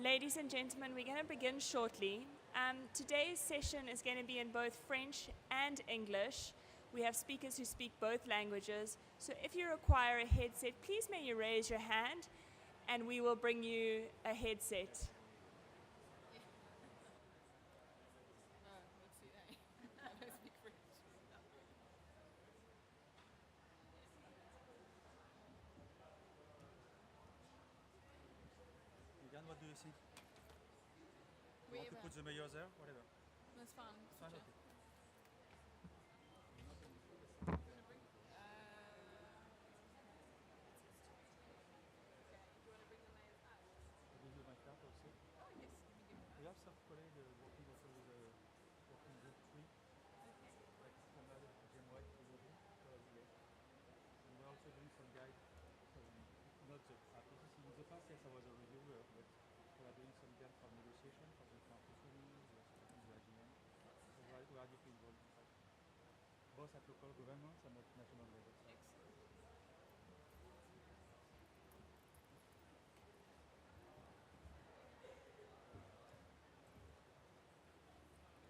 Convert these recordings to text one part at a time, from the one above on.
Ladies and gentlemen, we're going to begin shortly. Today's session is going to be in both French and English. We have speakers who speak both languages. So if you require a headset, please may you raise your hand and we will bring you a headset. Let's see. I don't speak French. Megan, what do you think? You want to Wherever. put the mayor there? Whatever. That's fine. It's fine, okay. I give you my card also. Oh, yes. Let me give We have some colleagues working also with the working group 3, like Kamal and Jim White, probably. And we're also doing some guide, not the IPCC. In the past, yes, I was a reviewer, but we are doing some guide for negotiation for the Mercosur, the AGM. So we are deeply involved in fact. Both at local governments and at national level. Excellent.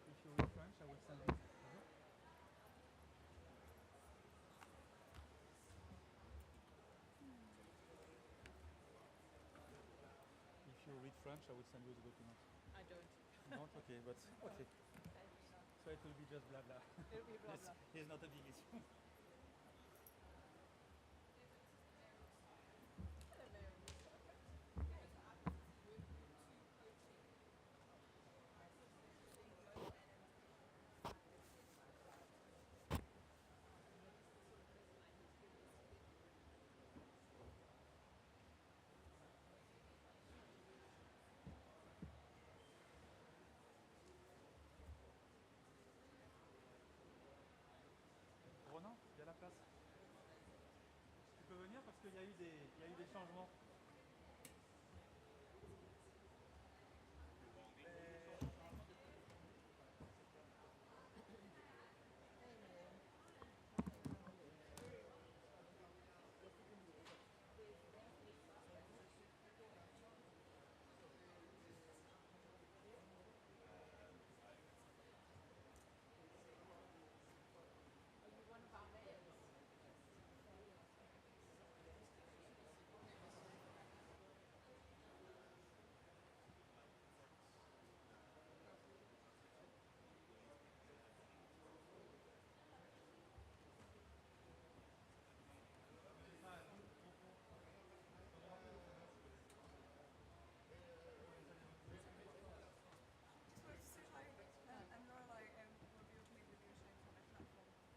If you read French, I will send you. If you read French, I will send you the document. I don't. You don't? Okay, but okay. So it will be just blah blah. It'll be blah blah. It's not a big issue. Ronan, il y a la place. Tu peux venir parce qu'il y a eu des changements.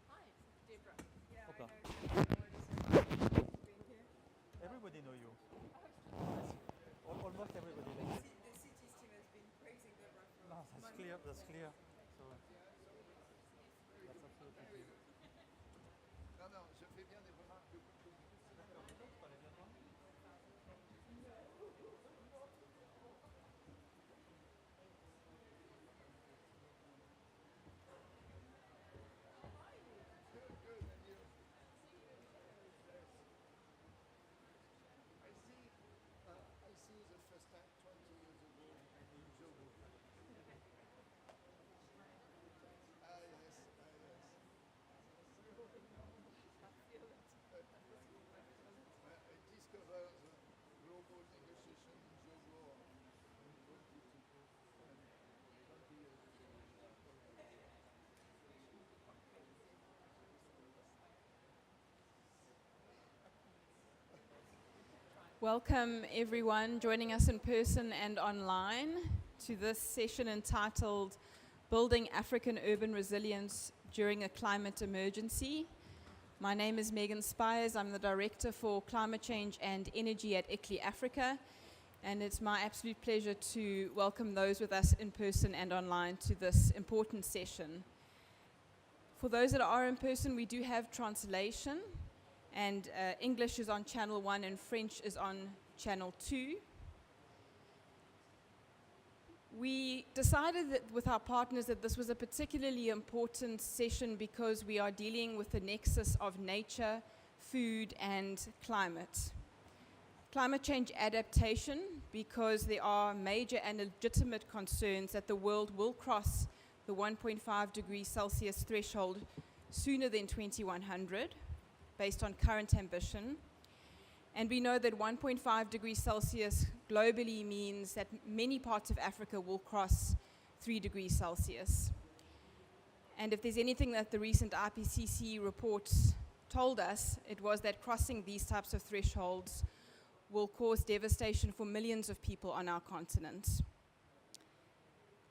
Hi, Deborah. Opa. Everybody know you. Almost everybody knows you. The city's team has been praising Deborah for No, that's months. clear. That's clear. So that's absolutely clear. Non, je fais bien des remarques de couple. Good, and you? I see the first time 20 years ago in Jogo. Yes. I discovered the global negotiation in Jogo in 20 years ago. Welcome everyone joining us in person and online to this session entitled Building African Urban Resilience During a Climate Emergency. My name is Megan Spires. I'm the Director for Climate Change and Energy at ICLEI Africa, and it's my absolute pleasure to welcome those with us in person and online to this important session. For those that are in person, we do have translation, and English is on channel 1 and French is on channel 2. We decided that with our partners that this was a particularly important session because we are dealing with the nexus of nature, food, and climate. Climate change adaptation, because there are major and legitimate concerns that the world will cross the 1.5 degrees Celsius threshold sooner than 2100, based on current ambition. And we know that 1.5 degrees Celsius globally means that many parts of Africa will cross 3 degrees Celsius. And if there's anything that the recent IPCC reports told us, it was that crossing these types of thresholds will cause devastation for millions of people on our continent.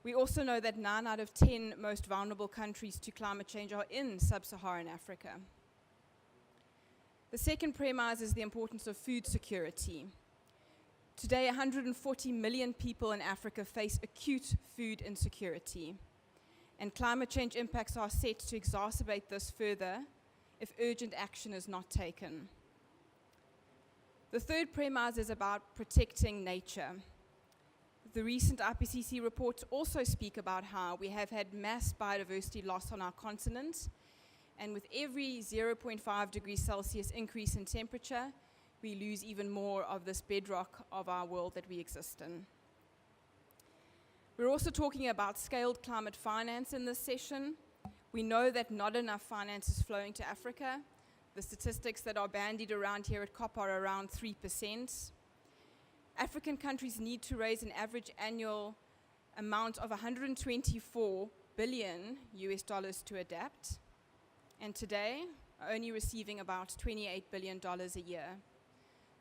We also know that 9 out of 10 most vulnerable countries to climate change are in sub-Saharan Africa. The second premise is the importance of food security. Today, 140 million people in Africa face acute food insecurity, and climate change impacts are set to exacerbate this further if urgent action is not taken. The third premise is about protecting nature. The recent IPCC reports also speak about how we have had mass biodiversity loss on our continent, and with every 0.5 degrees Celsius increase in temperature, we lose even more of this bedrock of our world that we exist in. We're also talking about scaled climate finance in this session. We know that not enough finance is flowing to Africa. The statistics that are bandied around here at COP are around 3%. African countries need to raise an average annual amount of 124 billion US dollars to adapt, and today are only receiving about $28 billion a year.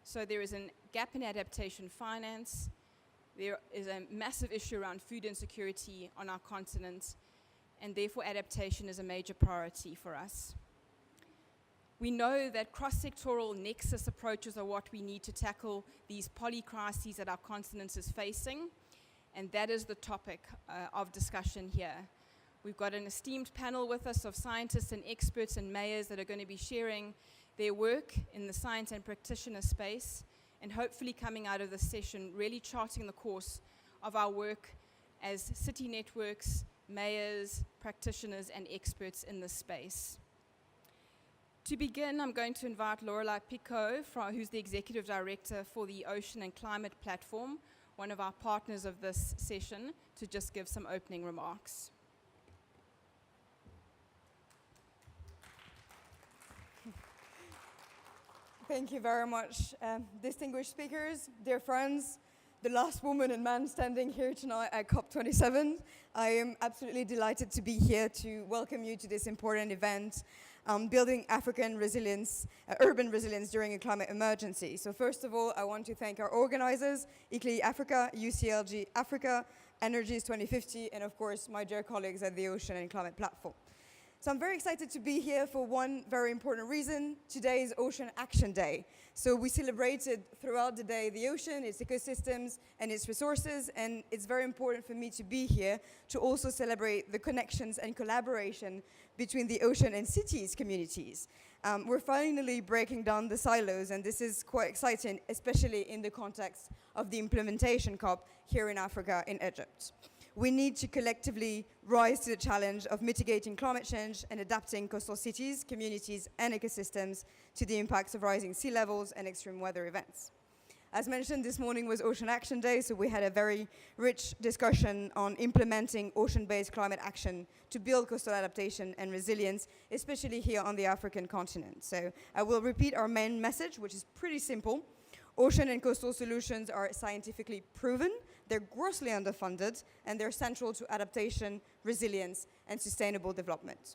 So there is a gap in adaptation finance. There is a massive issue around food insecurity on our continent, and therefore adaptation is a major priority for us. We know that cross-sectoral nexus approaches are what we need to tackle these polycrises that our continent is facing, and that is the topic of discussion here. We've got an esteemed panel with us of scientists and experts and mayors that are going to be sharing their work in the science and practitioner space, and hopefully coming out of this session really charting the course of our work as city networks, mayors, practitioners, and experts in this space. To begin, I'm going to invite Lorelei Picot, who's the Executive Director for the Ocean and Climate Platform, one of our partners of this session, to just give some opening remarks. Thank you very much, distinguished speakers, dear friends, the last woman and man standing here tonight at COP27. I am absolutely delighted to be here to welcome you to this important event, building African resilience, urban resilience during a climate emergency. So first of all, I want to thank our organizers, ICLEI Africa, UCLG Africa, Energies 2050, and of course, my dear colleagues at the Ocean and Climate Platform. So I'm very excited to be here for one very important reason. Today is Ocean Action Day. So we celebrated throughout the day the ocean, its ecosystems, and its resources, and it's very important for me to be here to also celebrate the connections and collaboration between the ocean and cities communities. We're finally breaking down the silos, and this is quite exciting, especially in the context of the implementation COP here in Africa, in Egypt. We need to collectively rise to the challenge of mitigating climate change and adapting coastal cities, communities, and ecosystems to the impacts of rising sea levels and extreme weather events. As mentioned, this morning was Ocean Action Day, so we had a very rich discussion on implementing ocean-based climate action to build coastal adaptation and resilience, especially here on the African continent. So I will repeat our main message, which is pretty simple. Ocean and coastal solutions are scientifically proven, they're grossly underfunded, and they're central to adaptation, resilience, and sustainable development.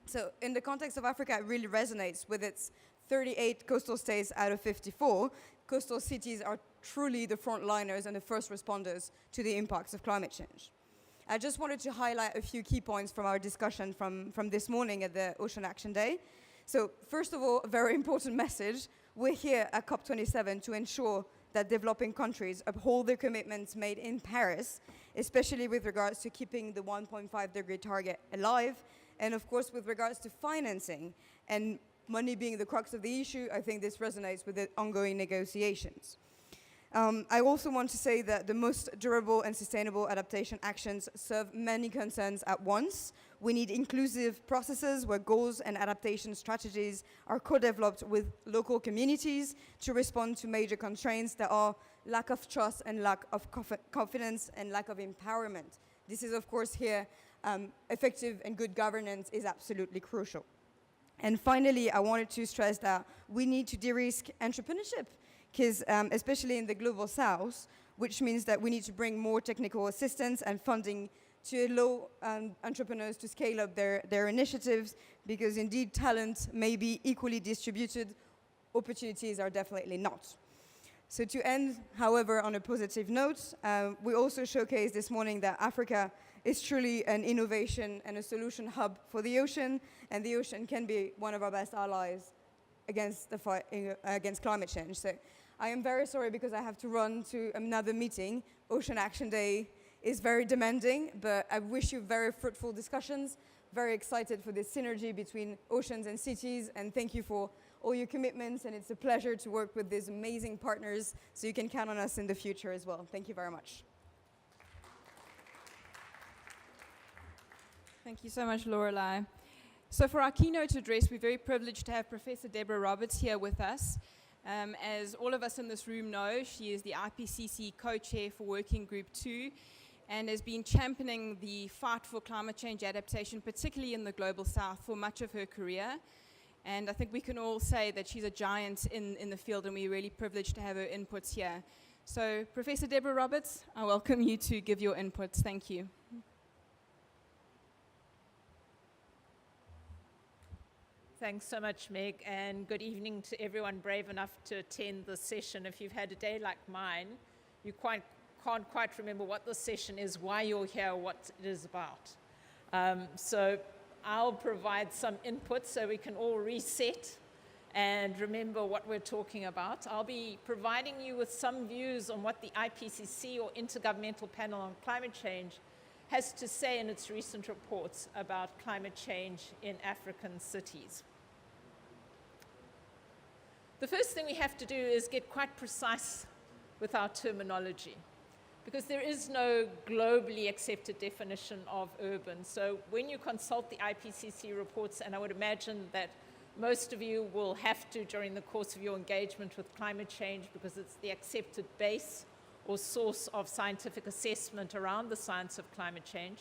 So in the context of Africa, it really resonates with its 38 coastal states out of 54. Coastal cities are truly the frontliners and the first responders to the impacts of climate change. I just wanted to highlight a few key points from our discussion from this morning at the Ocean Action Day. So first of all, a very important message. We're here at COP27 to ensure that developing countries uphold their commitments made in Paris, especially with regards to keeping the 1.5 degree target alive, and of course with regards to financing and money being the crux of the issue. I think this resonates with the ongoing negotiations. I also want to say that the most durable and sustainable adaptation actions serve many concerns at once. we need inclusive processes where goals and adaptation strategies are co-developed with local communities to respond to major constraints that are lack of trust and lack of confidence and lack of empowerment. This is, of course, here, effective and good governance is absolutely crucial. And finally, I wanted to stress that we need to de-risk entrepreneurship, because especially in the global south, which means that we need to bring more technical assistance and funding to allow entrepreneurs to scale up their initiatives, because indeed talent may be equally distributed, opportunities are definitely not. So to end, however, on a positive note, we also showcased this morning that Africa is truly an innovation and a solution hub for the ocean, and the ocean can be one of our best allies against the fight against climate change. So I am very sorry because I have to run to another meeting. Ocean Action Day is very demanding, but I wish you very fruitful discussions, very excited for this synergy between oceans and cities, and thank you for all your commitments, and it's a pleasure to work with these amazing partners, so you can count on us in the future as well. Thank you very much. Thank you so much, Lorelei. So for our keynote address, we're very privileged to have Professor Deborah Roberts here with us. As all of us in this room know, she is the IPCC co-chair for Working Group 2 and has been championing the fight for climate change adaptation, particularly in the Global South, for much of her career. And I think we can all say that she's a giant in the field, and we're really privileged to have her inputs here. So Professor Deborah Roberts, I welcome you to give your inputs. Thank you. Thanks so much, Meg, and good evening to everyone brave enough to attend this session. If you've had a day like mine, you can't quite remember what the session is, why you're here, what it is about. So I'll provide some input so we can all reset and remember what we're talking about. I'll be providing you with some views on what the IPCC, or Intergovernmental Panel on Climate Change, has to say in its recent reports about climate change in African cities. The first thing we have to do is get quite precise with our terminology, because there is no globally accepted definition of urban. So when you consult the IPCC reports, and I would imagine that most of you will have to during the course of your engagement with climate change, because it's the accepted base or source of scientific assessment around the science of climate change,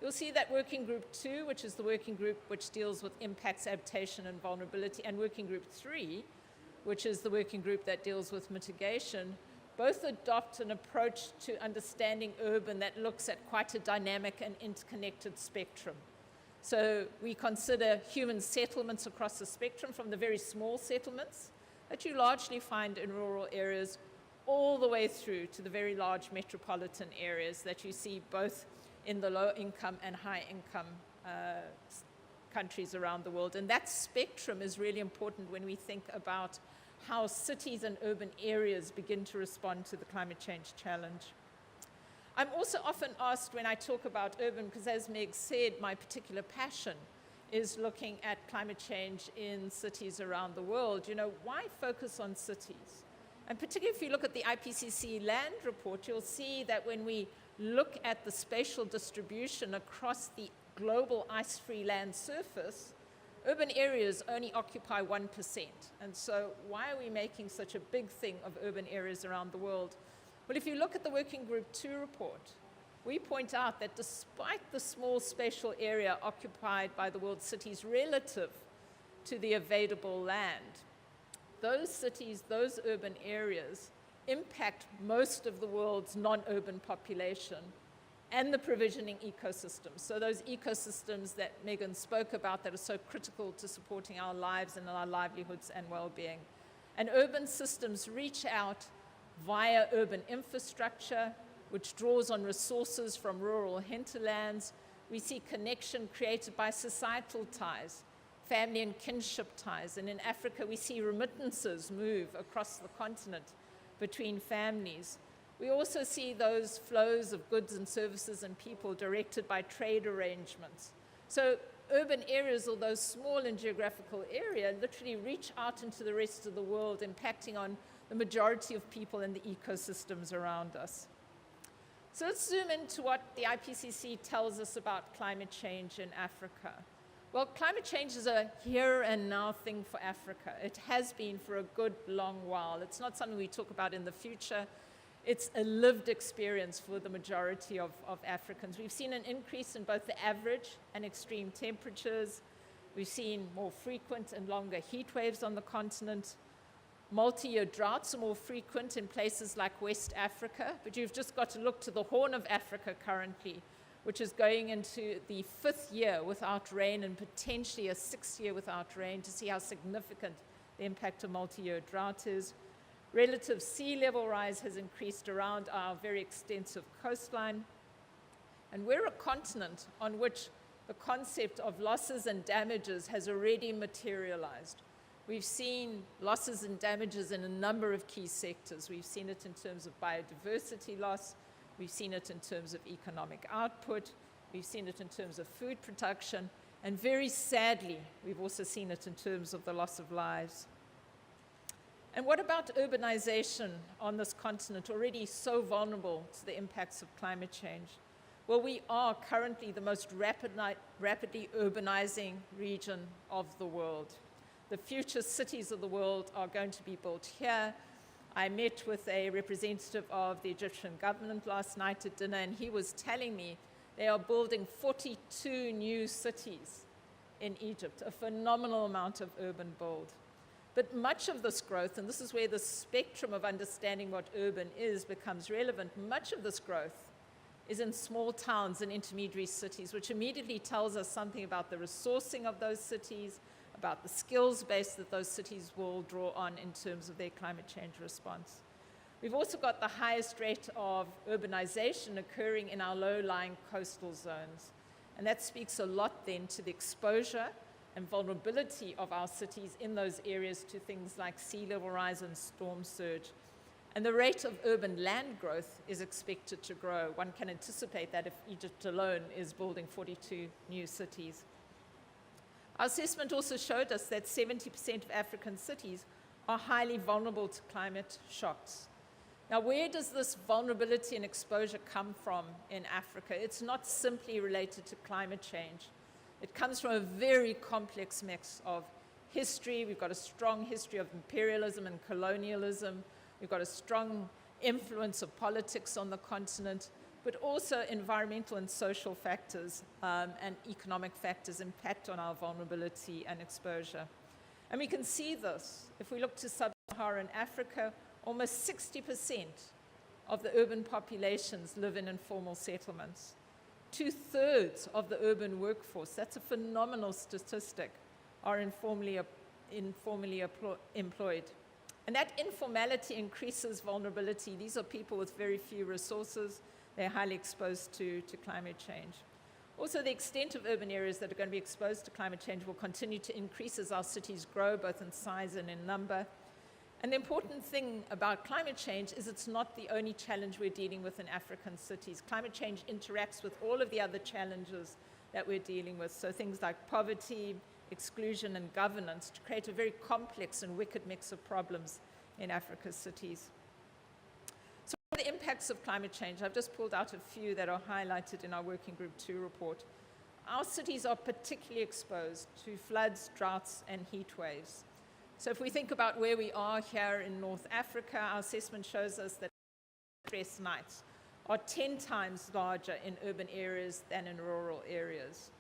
you'll see that Working Group 2, which is the working group which deals with impacts, adaptation, and vulnerability, and Working Group 3, which is the working group that deals with mitigation, both adopt an approach to understanding urban that looks at quite a dynamic and interconnected spectrum. So we consider human settlements across the spectrum, from the very small settlements that you largely find in rural areas, all the way through to the very large metropolitan areas that you see both in the low-income and high-income countries around the world. And that spectrum is really important when we think about how cities and urban areas begin to respond to the climate change challenge. I'm also often asked when I talk about urban, because as Meg said, my particular passion is looking at climate change in cities around the world. You know, why focus on cities? And particularly if you look at the IPCC land report, you'll see that when we look at the spatial distribution across the global ice-free land surface, urban areas only occupy 1%. And so why are we making such a big thing of urban areas around the world? Well, if you look at the Working Group 2 report, we point out that despite the small spatial area occupied by the world's cities relative to the available land, those cities, those urban areas, impact most of the world's non-urban population and the provisioning ecosystems. So those ecosystems that Megan spoke about that are so critical to supporting our lives and our livelihoods and well-being. And urban systems reach out via urban infrastructure, which draws on resources from rural hinterlands. We see connection created by societal ties, family and kinship ties. And in Africa, we see remittances move across the continent between families. We also see those flows of goods and services and people directed by trade arrangements. So urban areas, although small in geographical area, literally reach out into the rest of the world, impacting on the majority of people and the ecosystems around us. So let's zoom into what the IPCC tells us about climate change in Africa. Well, climate change is a here and now thing for Africa. It has been for a good long while. It's not something we talk about in the future. It's a lived experience for the majority of Africans. We've seen an increase in both the average and extreme temperatures. We've seen more frequent and longer heat waves on the continent. Multi-year droughts are more frequent in places like West Africa, but you've just got to look to the Horn of Africa currently, which is going into the 5th year without rain and potentially a 6th year without rain, to see how significant the impact of multi-year drought is. Relative sea level rise has increased around our very extensive coastline. And we're a continent on which the concept of losses and damages has already materialized. We've seen losses and damages in a number of key sectors. We've seen it in terms of biodiversity loss. We've seen it in terms of economic output. We've seen it in terms of food production. And very sadly, we've also seen it in terms of the loss of lives. And what about urbanization on this continent, already so vulnerable to the impacts of climate change? Well, we are currently the most rapidly urbanizing region of the world. The future cities of the world are going to be built here. I met with a representative of the Egyptian government last night at dinner, and he was telling me they are building 42 new cities in Egypt, a phenomenal amount of urban build. But much of this growth, and this is where the spectrum of understanding what urban is becomes relevant, much of this growth is in small towns and intermediary cities, which immediately tells us something about the resourcing of those cities, about the skills base that those cities will draw on in terms of their climate change response. We've also got the highest rate of urbanization occurring in our low-lying coastal zones. And that speaks a lot then to the exposure and vulnerability of our cities in those areas to things like sea level rise and storm surge. And the rate of urban land growth is expected to grow. One can anticipate that if Egypt alone is building 42 new cities. Our assessment also showed us that 70% of African cities are highly vulnerable to climate shocks. Now, where does this vulnerability and exposure come from in Africa? It's not simply related to climate change. It comes from a very complex mix of history. We've got a strong history of imperialism and colonialism. We've got a strong influence of politics on the continent, but also environmental and social factors and economic factors impact on our vulnerability and exposure. And we can see this. If we look to sub-Saharan Africa, almost 60% of the urban populations live in informal settlements. 2/3 of the urban workforce, that's a phenomenal statistic, are informally employed. And that informality increases vulnerability. These are people with very few resources. They're highly exposed to climate change. Also, the extent of urban areas that are going to be exposed to climate change will continue to increase as our cities grow, both in size and in number. And the important thing about climate change is it's not the only challenge we're dealing with in African cities. Climate change interacts with all of the other challenges that we're dealing with. So things like poverty, exclusion, and governance to create a very complex and wicked mix of problems in Africa's cities. So what are the impacts of climate change? I've just pulled out a few that are highlighted in our Working Group 2 report. Our cities are particularly exposed to floods, droughts, and heat waves. So if we think about where we are here in North Africa, our assessment shows us that stress nights are 10 times larger in urban areas than in rural areas.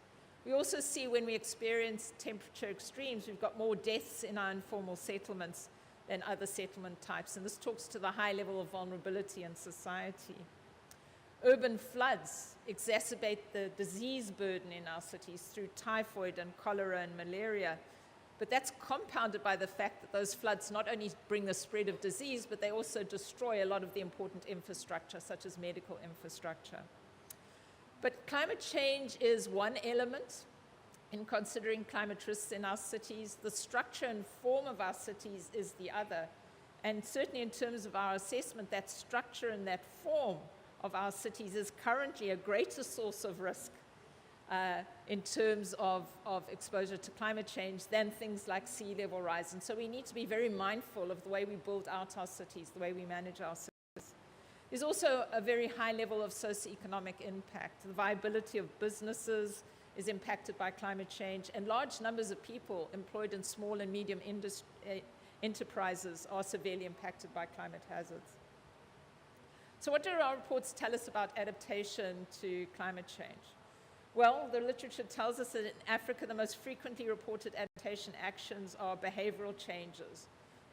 We also see when we experience temperature extremes, we've got more deaths in our informal settlements than other settlement types, and this talks to the high level of vulnerability in society. Urban floods exacerbate the disease burden in our cities through typhoid and cholera and malaria, but that's compounded by the fact that those floods not only bring the spread of disease, but they also destroy a lot of the important infrastructure, such as medical infrastructure. But climate change is one element in considering climate risks in our cities. The structure and form of our cities is the other. And certainly in terms of our assessment, that structure and that form of our cities is currently a greater source of risk in terms of exposure to climate change than things like sea level rise. And so we need to be very mindful of the way we build out our cities, the way we manage our cities. There's also a very high level of socioeconomic impact. The viability of businesses is impacted by climate change, and large numbers of people employed in small and medium enterprises are severely impacted by climate hazards. So what do our reports tell us about adaptation to climate change? Well, the literature tells us that in Africa, the most frequently reported adaptation actions are behavioral changes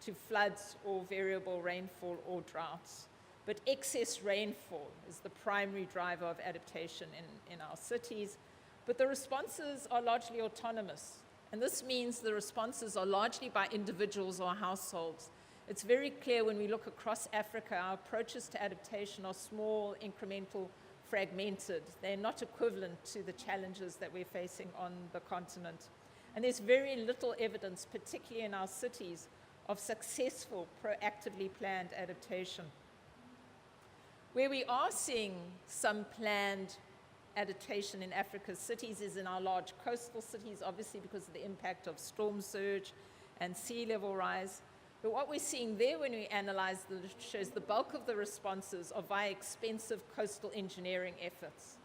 to floods or variable rainfall or droughts. But excess rainfall is the primary driver of adaptation in our cities. But the responses are largely autonomous. And this means the responses are largely by individuals or households. It's very clear when we look across Africa, our approaches to adaptation are small, incremental, fragmented. They're not equivalent to the challenges that we're facing on the continent. And there's very little evidence, particularly in our cities, of successful, proactively planned adaptation. Where we are seeing some planned adaptation in Africa's cities is in our large coastal cities, obviously because of the impact of storm surge and sea level rise. But what we're seeing there when we analyze the literature is the bulk of the responses are via expensive coastal engineering efforts.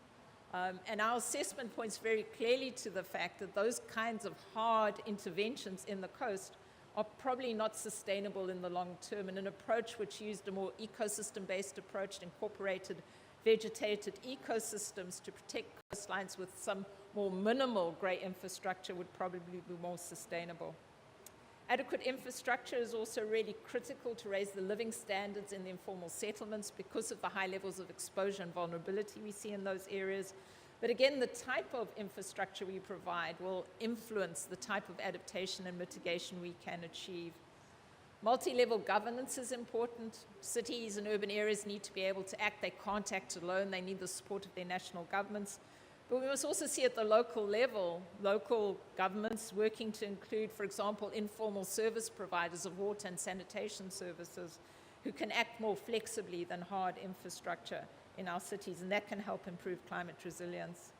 And our assessment points very clearly to the fact that those kinds of hard interventions in the coast are probably not sustainable in the long term, and an approach which used a more ecosystem-based approach, incorporated vegetated ecosystems to protect coastlines with some more minimal grey infrastructure would probably be more sustainable. Adequate infrastructure is also really critical to raise the living standards in the informal settlements because of the high levels of exposure and vulnerability we see in those areas. But again, the type of infrastructure we provide will influence the type of adaptation and mitigation we can achieve. Multi-level governance is important. Cities and urban areas need to be able to act. They can't act alone. They need the support of their national governments. But we must also see at the local level, local governments working to include, for example, informal service providers of water and sanitation services who can act more flexibly than hard infrastructure in our cities, and that can help improve climate resilience.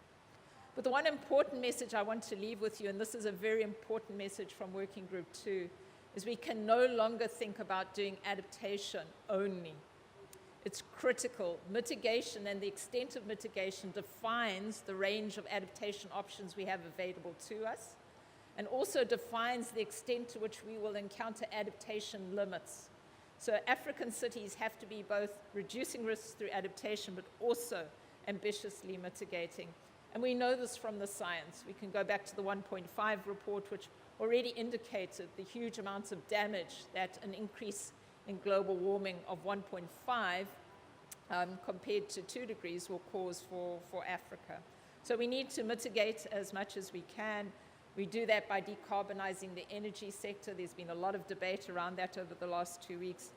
But the one important message I want to leave with you, and this is a very important message from Working Group 2, is we can no longer think about doing adaptation only. It's critical. Mitigation and the extent of mitigation defines the range of adaptation options we have available to us, and also defines the extent to which we will encounter adaptation limits. So African cities have to be both reducing risks through adaptation, but also ambitiously mitigating. And we know this from the science. We can go back to the 1.5 report, which already indicated the huge amounts of damage that an increase in global warming of 1.5 compared to 2 degrees will cause for Africa. So we need to mitigate as much as we can. We do that by decarbonizing the energy sector. There's been a lot of debate around that over the last 2 weeks.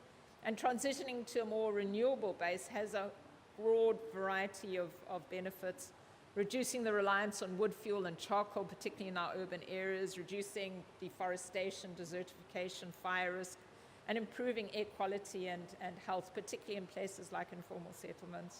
And transitioning to a more renewable base has a broad variety of benefits. Reducing the reliance on wood fuel and charcoal, particularly in our urban areas, reducing deforestation, desertification, fire risk, and improving air quality and health, particularly in places like informal settlements.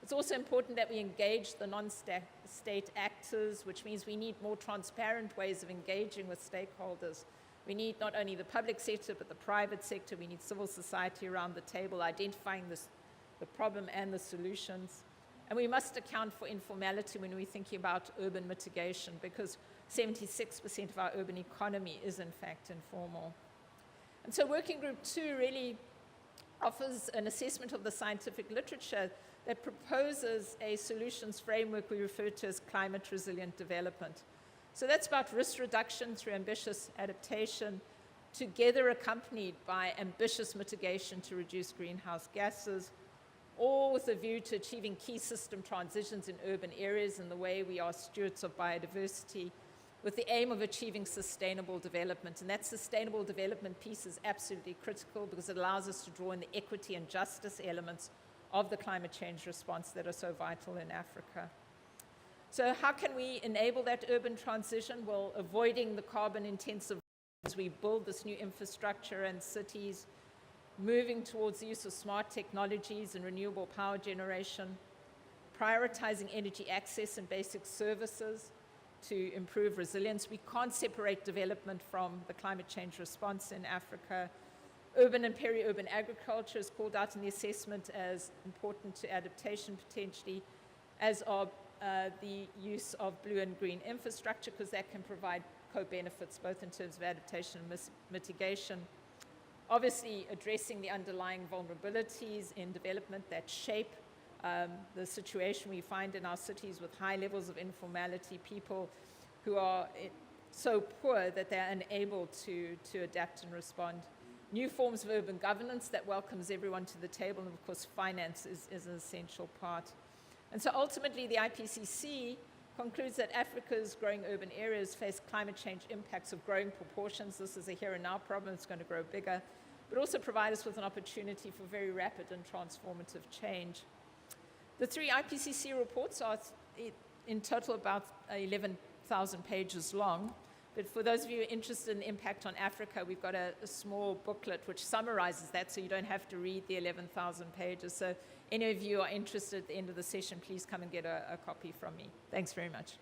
It's also important that we engage the non-state actors, which means we need more transparent ways of engaging with stakeholders. We need not only the public sector, but the private sector. We need civil society around the table, identifying the problem and the solutions. And we must account for informality when we're thinking about urban mitigation, because 76% of our urban economy is in fact informal. And so Working Group 2 really offers an assessment of the scientific literature that proposes a solutions framework we refer to as climate resilient development. So that's about risk reduction through ambitious adaptation, together accompanied by ambitious mitigation to reduce greenhouse gases, all with a view to achieving key system transitions in urban areas in the way we are stewards of biodiversity, with the aim of achieving sustainable development. And that sustainable development piece is absolutely critical because it allows us to draw in the equity and justice elements of the climate change response that are so vital in Africa. So how can we enable that urban transition? Well, avoiding the carbon intensive as we build this new infrastructure and cities, moving towards the use of smart technologies and renewable power generation, prioritizing energy access and basic services to improve resilience. We can't separate development from the climate change response in Africa. Urban and peri-urban agriculture is called out in the assessment as important to adaptation potentially, as are the use of blue and green infrastructure, because that can provide co-benefits both in terms of adaptation and mitigation. Obviously, addressing the underlying vulnerabilities in development that shape the situation we find in our cities with high levels of informality, people who are so poor that they're unable to adapt and respond. New forms of urban governance that welcomes everyone to the table, and of course finance is an essential part. And so ultimately the IPCC concludes that Africa's growing urban areas face climate change impacts of growing proportions. This is a here and now problem, it's going to grow bigger, but also provide us with an opportunity for very rapid and transformative change. The 3 IPCC reports are in total about 11,000 pages long. But for those of you interested in the impact on Africa, we've got a small booklet which summarizes that, so you don't have to read the 11,000 pages. So any of you are interested at the end of the session, please come and get a copy from me. Thanks very much.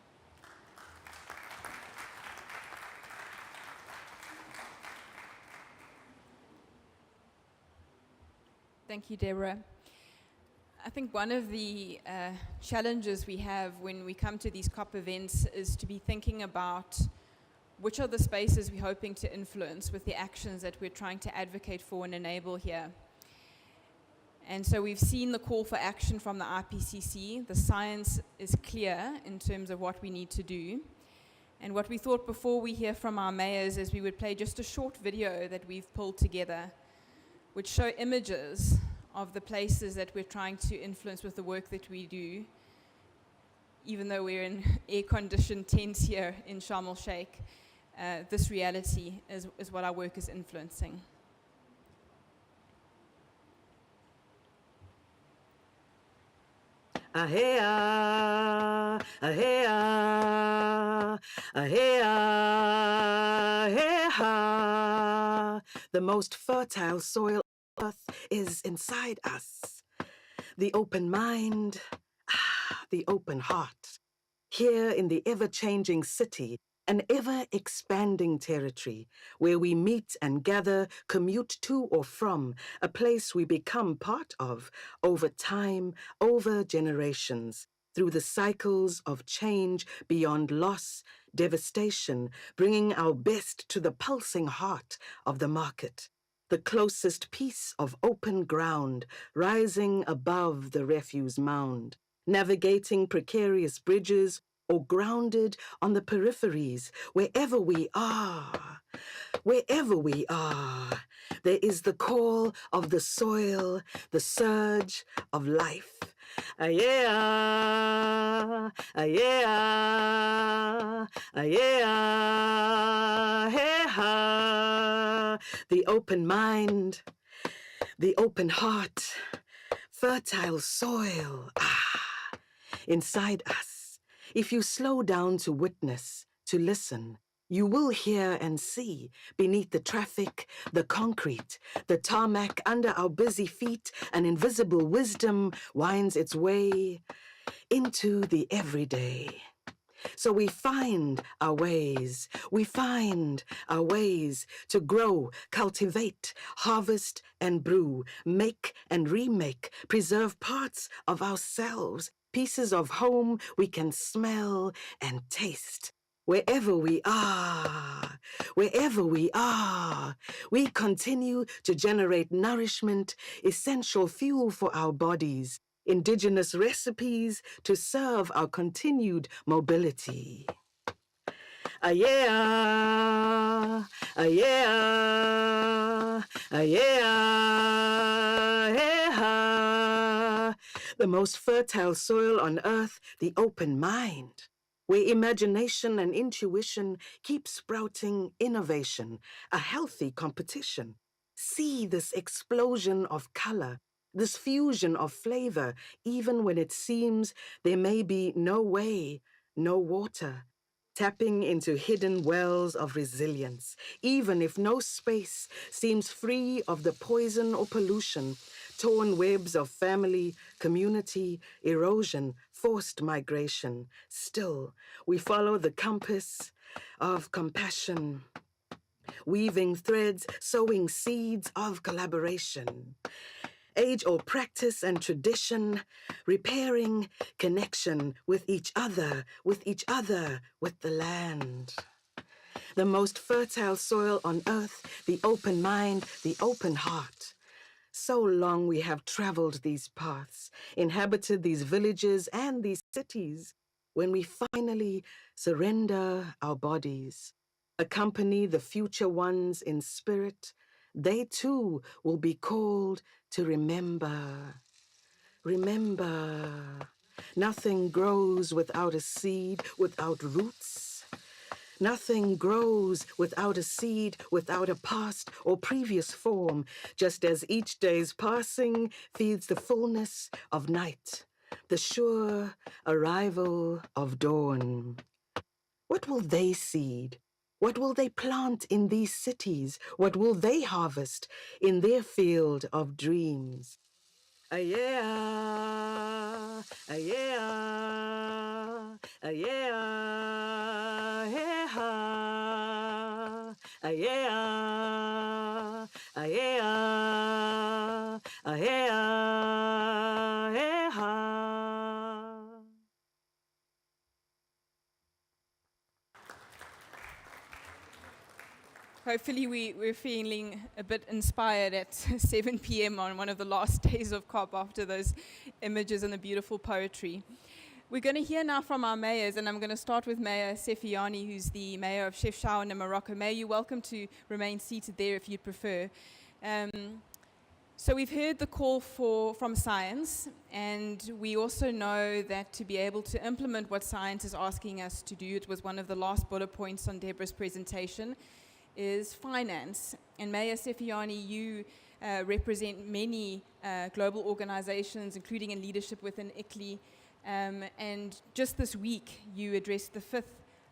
Thank you, Deborah. I think one of the challenges we have when we come to these COP events is to be thinking about which are the spaces we're hoping to influence with the actions that we're trying to advocate for and enable here. And so we've seen the call for action from the IPCC. The science is clear in terms of what we need to do. And what we thought before we hear from our mayors is we would play just a short video that we've pulled together, which show images of the places that we're trying to influence with the work that we do, even though we're in air-conditioned tents here in Sharm el-Sheikh. This reality is what our work is influencing. Ahea, ahea, ahea, ahea. The most fertile soil on earth is inside us. The open mind, the open heart. Here in the ever-changing city, an ever-expanding territory where we meet and gather, commute to or from, a place we become part of over time, over generations, through the cycles of change beyond loss, devastation, bringing our best to the pulsing heart of the market, the closest piece of open ground rising above the refuse mound, navigating precarious bridges or grounded on the peripheries, wherever we are, there is the call of the soil, the surge of life. Yeah, yeah, yeah, the open mind, the open heart, fertile soil, inside us. If you slow down to witness, to listen, you will hear and see beneath the traffic, the concrete, the tarmac under our busy feet, an invisible wisdom winds its way into the everyday. So we find our ways to grow, cultivate, harvest and brew, make and remake, preserve parts of ourselves, pieces of home we can smell and taste. Wherever we are, we continue to generate nourishment, essential fuel for our bodies, indigenous recipes to serve our continued mobility. Yeah, yeah, yeah. The most fertile soil on earth, the open mind, where imagination and intuition keep sprouting innovation, a healthy competition. See this explosion of color, this fusion of flavor, even when it seems there may be no way, no water. Tapping into hidden wells of resilience, even if no space seems free of the poison or pollution, torn webs of family, community, erosion, forced migration. Still, we follow the compass of compassion, weaving threads, sowing seeds of collaboration. Age or practice and tradition, repairing connection with each other, with the land. The most fertile soil on earth, the open mind, the open heart. So long we have traveled these paths, inhabited these villages and these cities. When we finally surrender our bodies, accompany the future ones in spirit, they too will be called to remember. Remember, nothing grows without a seed, without roots. Nothing grows without a seed, without a past or previous form, just as each day's passing feeds the fullness of night, the sure arrival of dawn. What will they seed? What will they plant in these cities? What will they harvest in their field of dreams? Yeah, yeah, yeah, yeah, yeah, yeah, yeah. Hopefully we're feeling a bit inspired at 7 p.m. on one of the last days of COP after those images and the beautiful poetry. We're going to hear now from our mayors, and I'm going to start with Mayor Sefiani, who's the mayor of Chefchaouen in Morocco. Mayor, you're welcome to remain seated there if you'd prefer. So we've heard the call from science, and we also know that to be able to implement what science is asking us to do, it was one of the last bullet points on Deborah's presentation, is finance. And Mayor Sefiani, you represent many global organizations, including in leadership within ICLEI. And just this week, you addressed the 5th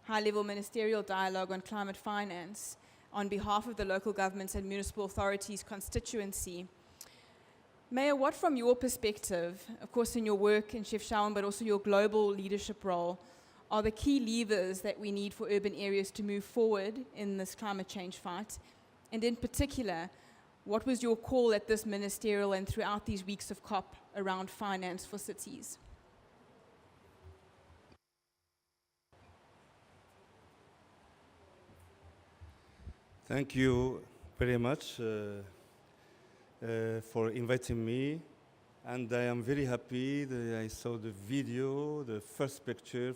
high-level ministerial dialogue on climate finance on behalf of the local governments and municipal authorities constituency. Mayor, what from your perspective, of course in your work in Chefchaouen, but also your global leadership role, are the key levers that we need for urban areas to move forward in this climate change fight? And in particular, what was your call at this ministerial and throughout these weeks of COP around finance for cities? Thank you very much for inviting me. And I am very happy that I saw the video. The first picture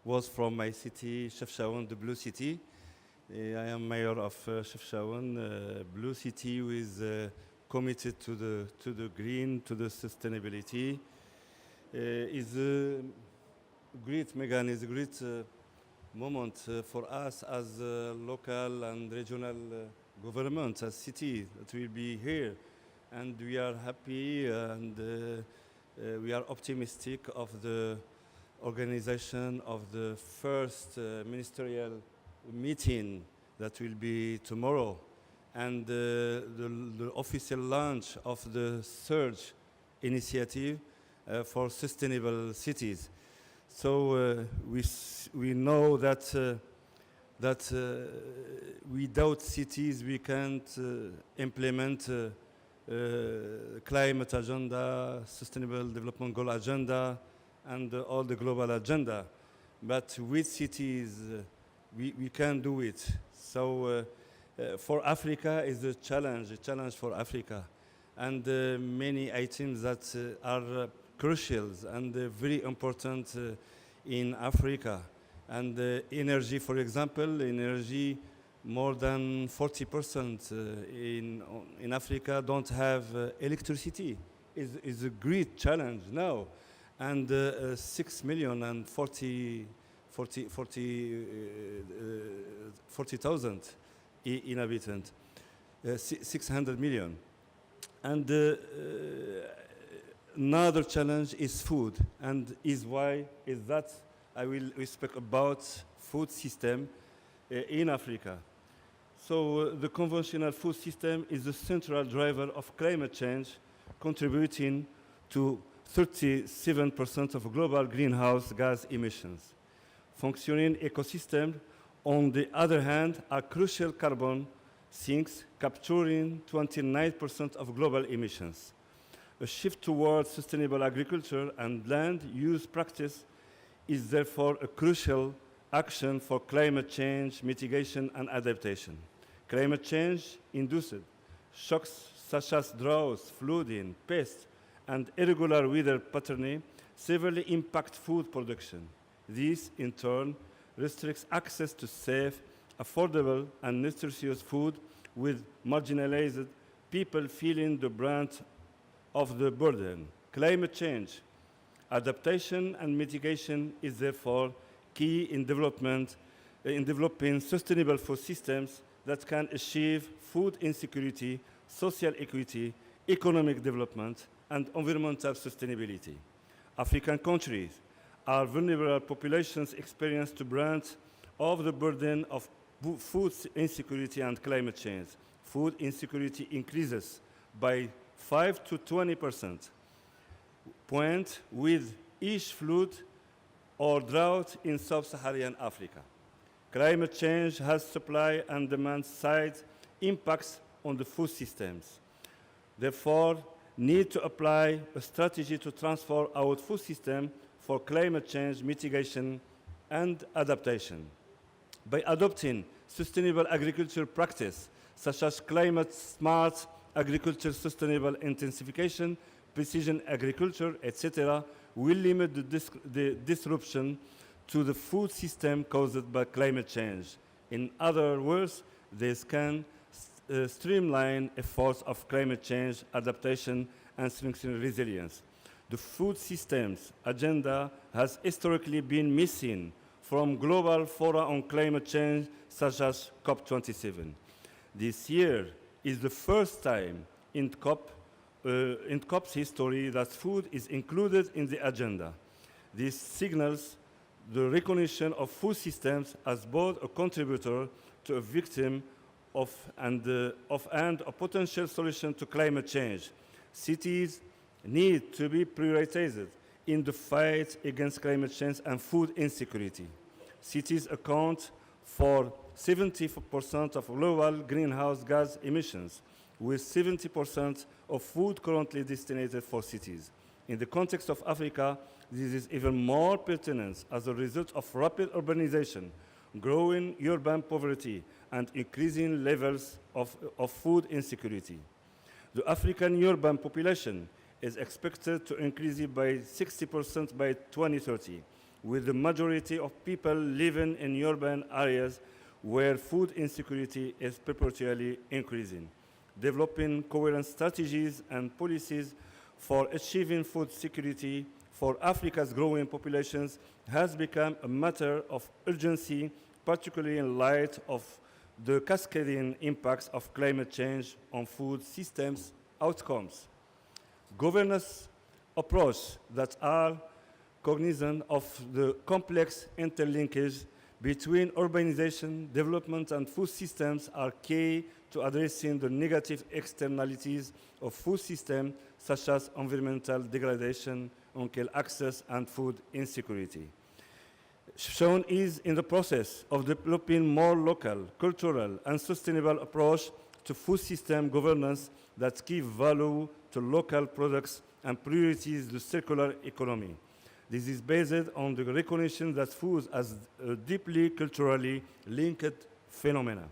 was from my city, Chefchaouen, the Blue City. I am mayor of Chefchaouen, Blue City, who is committed to the green, to the sustainability. Is a great, Megan, is a great moment for us as local and regional government, as city, that will be here. And we are happy and we are optimistic of the organization of the first ministerial meeting that will be tomorrow, and the official launch of the surge initiative for sustainable cities. So we know that without cities we can't implement climate agenda, sustainable development goal agenda, and all the global agenda. But with cities, we can do it. So for Africa is a challenge for Africa. And many items that are crucial and very important in Africa. And energy, for example, energy, more than 40% in Africa don't have electricity. Is a great challenge now. And 6 million and 40,000 inhabitants, 600 million. And another challenge is food, and we speak about food system in Africa. So the conventional food system is the central driver of climate change, contributing to 37% of global greenhouse gas emissions. Functioning ecosystems on the other hand, are crucial carbon sinks, capturing 29% of global emissions. A shift towards sustainable agriculture and land use practice is therefore a crucial action for climate change mitigation and adaptation. Climate change induced shocks such as droughts, flooding, pests, and irregular weather patterns severely impact food production. This, in turn, restricts access to safe, affordable, and nutritious food, with marginalized people feeling the brunt of the burden. Climate change adaptation and mitigation is therefore key in developing sustainable food systems that can achieve food insecurity, social equity, economic development, and environmental sustainability. African countries are vulnerable populations experience the brunt of the burden of food insecurity and climate change. Food insecurity increases by 5 to 20% point with each flood or drought in sub-Saharan Africa. Climate change has supply and demand side impacts on the food systems. Therefore, need to apply a strategy to transform our food system for climate change mitigation and adaptation. By adopting sustainable agriculture practice, such as climate-smart agriculture, sustainable intensification, precision agriculture, etc., will limit the disruption to the food system caused by climate change. In other words, this can streamline efforts of climate change adaptation and strengthen resilience. The food systems agenda has historically been missing from global fora on climate change, such as COP27. This year is the first time in COP's history that food is included in the agenda. This signals the recognition of food systems as both a contributor to a victim of and a potential solution to climate change. Cities need to be prioritized in the fight against climate change and food insecurity. Cities account for 70% of global greenhouse gas emissions, with 70% of food currently destined for cities. In the context of Africa, this is even more pertinent as a result of rapid urbanization, growing urban poverty, and increasing levels of food insecurity. The African urban population is expected to increase by 60% by 2030, with the majority of people living in urban areas where food insecurity is perpetually increasing. Developing coherent strategies and policies for achieving food security for Africa's growing populations has become a matter of urgency, particularly in light of the cascading impacts of climate change on food systems outcomes. Governance approaches that are cognizant of the complex interlinkage between urbanization, development, and food systems are key to addressing the negative externalities of food systems, such as environmental degradation, unequal access, and food insecurity. Chefchaouen is in the process of developing more local, cultural, and sustainable approach to food system governance that give value to local products and priorities the circular economy. This is based on the recognition that food as a deeply culturally linked phenomenon.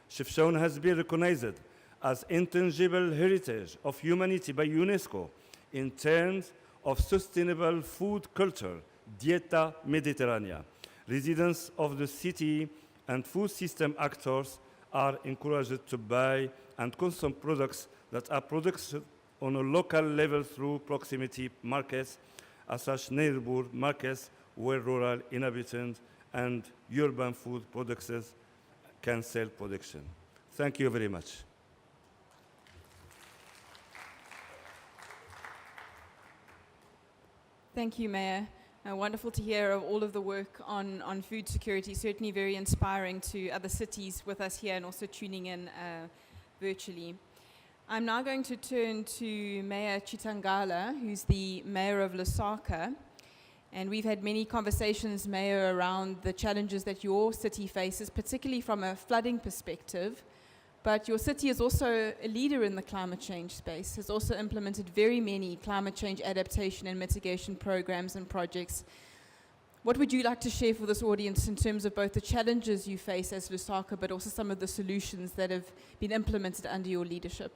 Chefchaouen has been recognized as intangible heritage of humanity by UNESCO in terms of sustainable food culture, Dieta Mediterranea. Residents of the city and food system actors are encouraged to buy and consume products that are produced on a local level through proximity markets, as such neighborhood markets where rural inhabitants and urban food producers can sell production. Thank you very much. Thank you, Mayor. Wonderful to hear of all of the work on food security, certainly very inspiring to other cities with us here and also tuning in virtually. I'm now going to turn to Mayor Chitangala, who's the mayor of Lusaka. And we've had many conversations, Mayor, around the challenges that your city faces, particularly from a flooding perspective. But your city is also a leader in the climate change space, has also implemented very many climate change adaptation and mitigation programs and projects. What would you like to share for this audience in terms of both the challenges you face as Lusaka, but also some of the solutions that have been implemented under your leadership?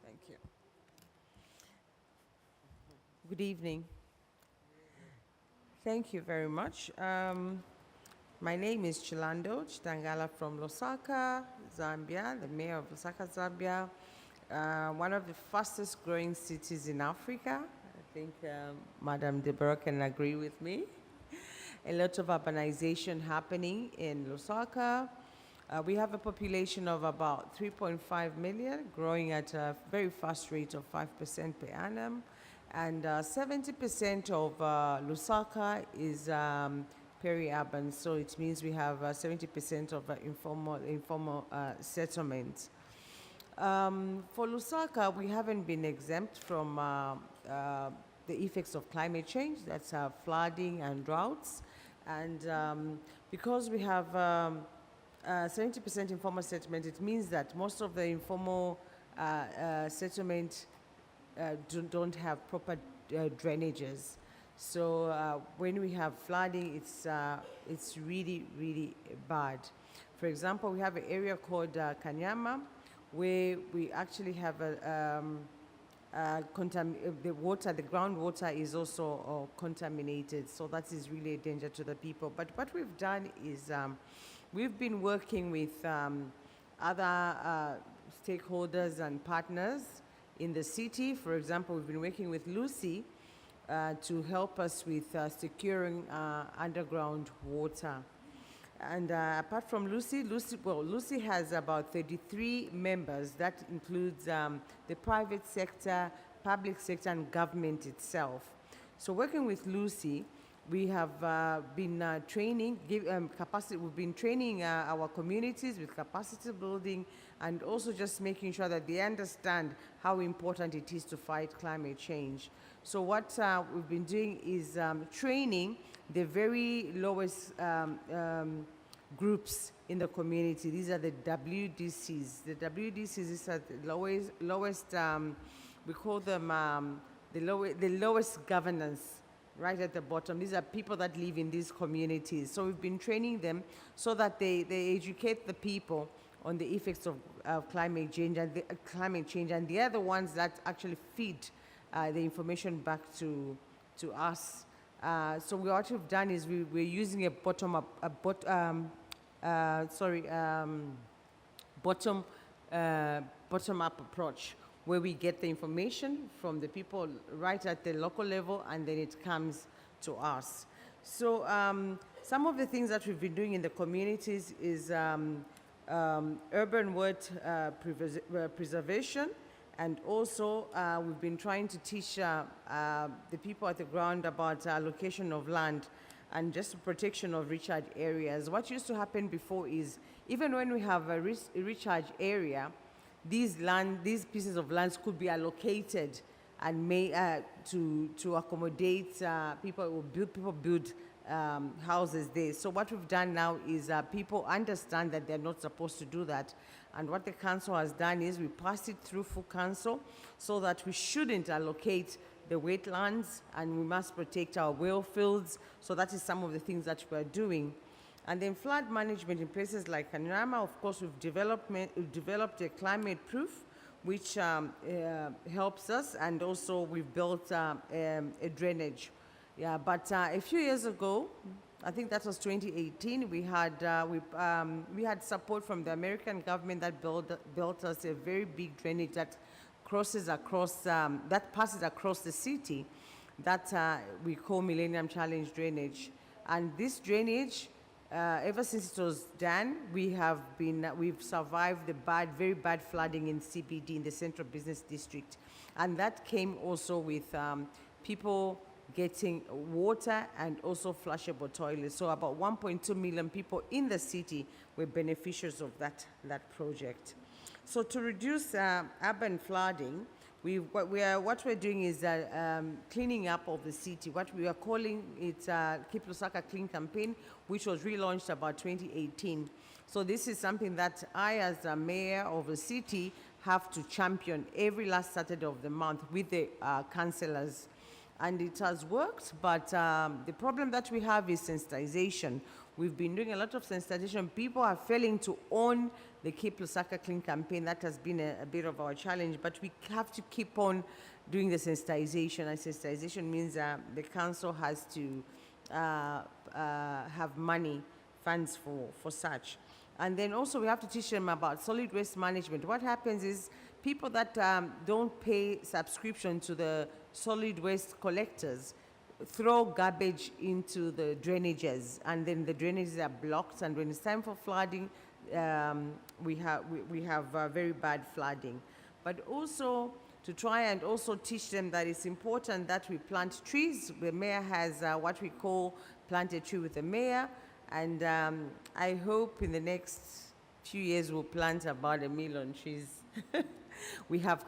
Thank you. Good evening. Thank you very much. My name is Chilando Chitangala from Lusaka, Zambia, the mayor of Lusaka, Zambia, one of the fastest growing cities in Africa. I think Madam Deborah can agree with me. A lot of urbanization happening in Lusaka. We have a population of about 3.5 million, growing at a very fast rate of 5% per annum. And 70% of Lusaka is peri-urban, so it means we have 70% of informal settlements. For Lusaka, we haven't been exempt from the effects of climate change, that's flooding and droughts. And because we have 70% informal settlement, it means that most of the informal settlement don't have proper drainages. So when we have flooding, it's really, really bad. For example, we have an area called Kanyama, where we actually have the water, the groundwater is also contaminated. So that is really a danger to the people. But what we've done is we've been working with other stakeholders and partners in the city. For example, we've been working with Lucy to help us with securing underground water. And apart from Lucy has about 33 members. That includes the private sector, public sector, and government itself. So working with Lucy, we have been training, we've been training our communities with capacity building, and also just making sure that they understand how important it is to fight climate change. So what we've been doing is training the very lowest groups in the community. These are the WDCs. The WDCs are the lowest we call them the lowest governance, right at the bottom. These are people that live in these communities. So we've been training them so that they educate the people on the effects of climate change, and they are the ones that actually feed the information back to us. So what we've done is we're using a bottom-up approach, where we get the information from the people right at the local level, and then it comes to us. So some of the things that we've been doing in the communities is urban wood preservation, and also we've been trying to teach the people at the ground about allocation of land and just protection of recharge areas. What used to happen before is, even when we have a recharge area, these pieces of lands could be allocated and made to accommodate people build houses there. So what we've done now is people understand that they're not supposed to do that. And what the council has done is we passed it through full council so that we shouldn't allocate the wetlands, and we must protect our well fields. So that is some of the things that we're doing. And then flood management in places like Kanyama, of course, we've developed a climate proof, which helps us, and also we've built a drainage. Yeah, but a few years ago, I think that was 2018, we had support from the American government that built us a very big drainage that passes across the city, that we call Millennium Challenge drainage. And this drainage, ever since it was done, we've survived the very bad flooding in CBD, in the Central Business District. And that came also with people getting water and also flushable toilets. So about 1.2 million people in the city were beneficiaries of that project. So to reduce urban flooding, what we're doing is cleaning up of the city. What we are calling it Keep Lusaka Clean campaign, which was relaunched about 2018. So this is something that I, as a mayor of the city, have to champion every last Saturday of the month with the councillors. And it has worked, but the problem that we have is sensitization. We've been doing a lot of sensitization. People are failing to own the Keep Lusaka Clean campaign. That has been a bit of our challenge, but we have to keep on doing the sensitization. And sensitization means the council has to have funds for such. And then also we have to teach them about solid waste management. What happens is people that don't pay subscription to the solid waste collectors throw garbage into the drainages, and then the drainages are blocked, and when it's time for flooding, we have very bad flooding. But also to try and also teach them that it's important that we plant trees. The mayor has what we call Plant a Tree with the Mayor, and I hope in the next few years we'll plant about 1 million trees. We have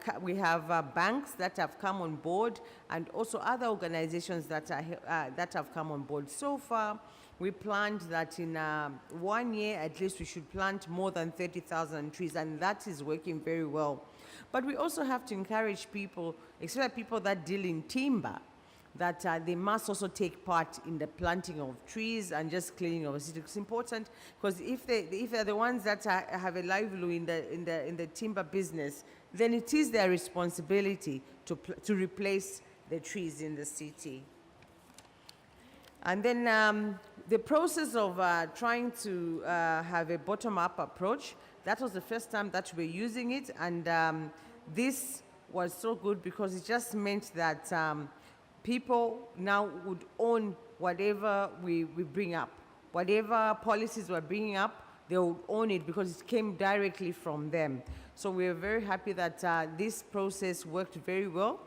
banks that have come on board, and also other organizations that have come on board. So far, we planned that in 1 year at least we should plant more than 30,000 trees, and that is working very well. But we also have to encourage people, especially people that deal in timber, that they must also take part in the planting of trees and just cleaning of the city. It's important because if they're the ones that have a livelihood in the timber business, then it is their responsibility to replace the trees in the city. And then the process of trying to have a bottom-up approach, that was the first time that we're using it, and this was so good because it just meant that people now would own whatever we bring up. Whatever policies we're bringing up, they would own it because it came directly from them. So we're very happy that this process worked very well,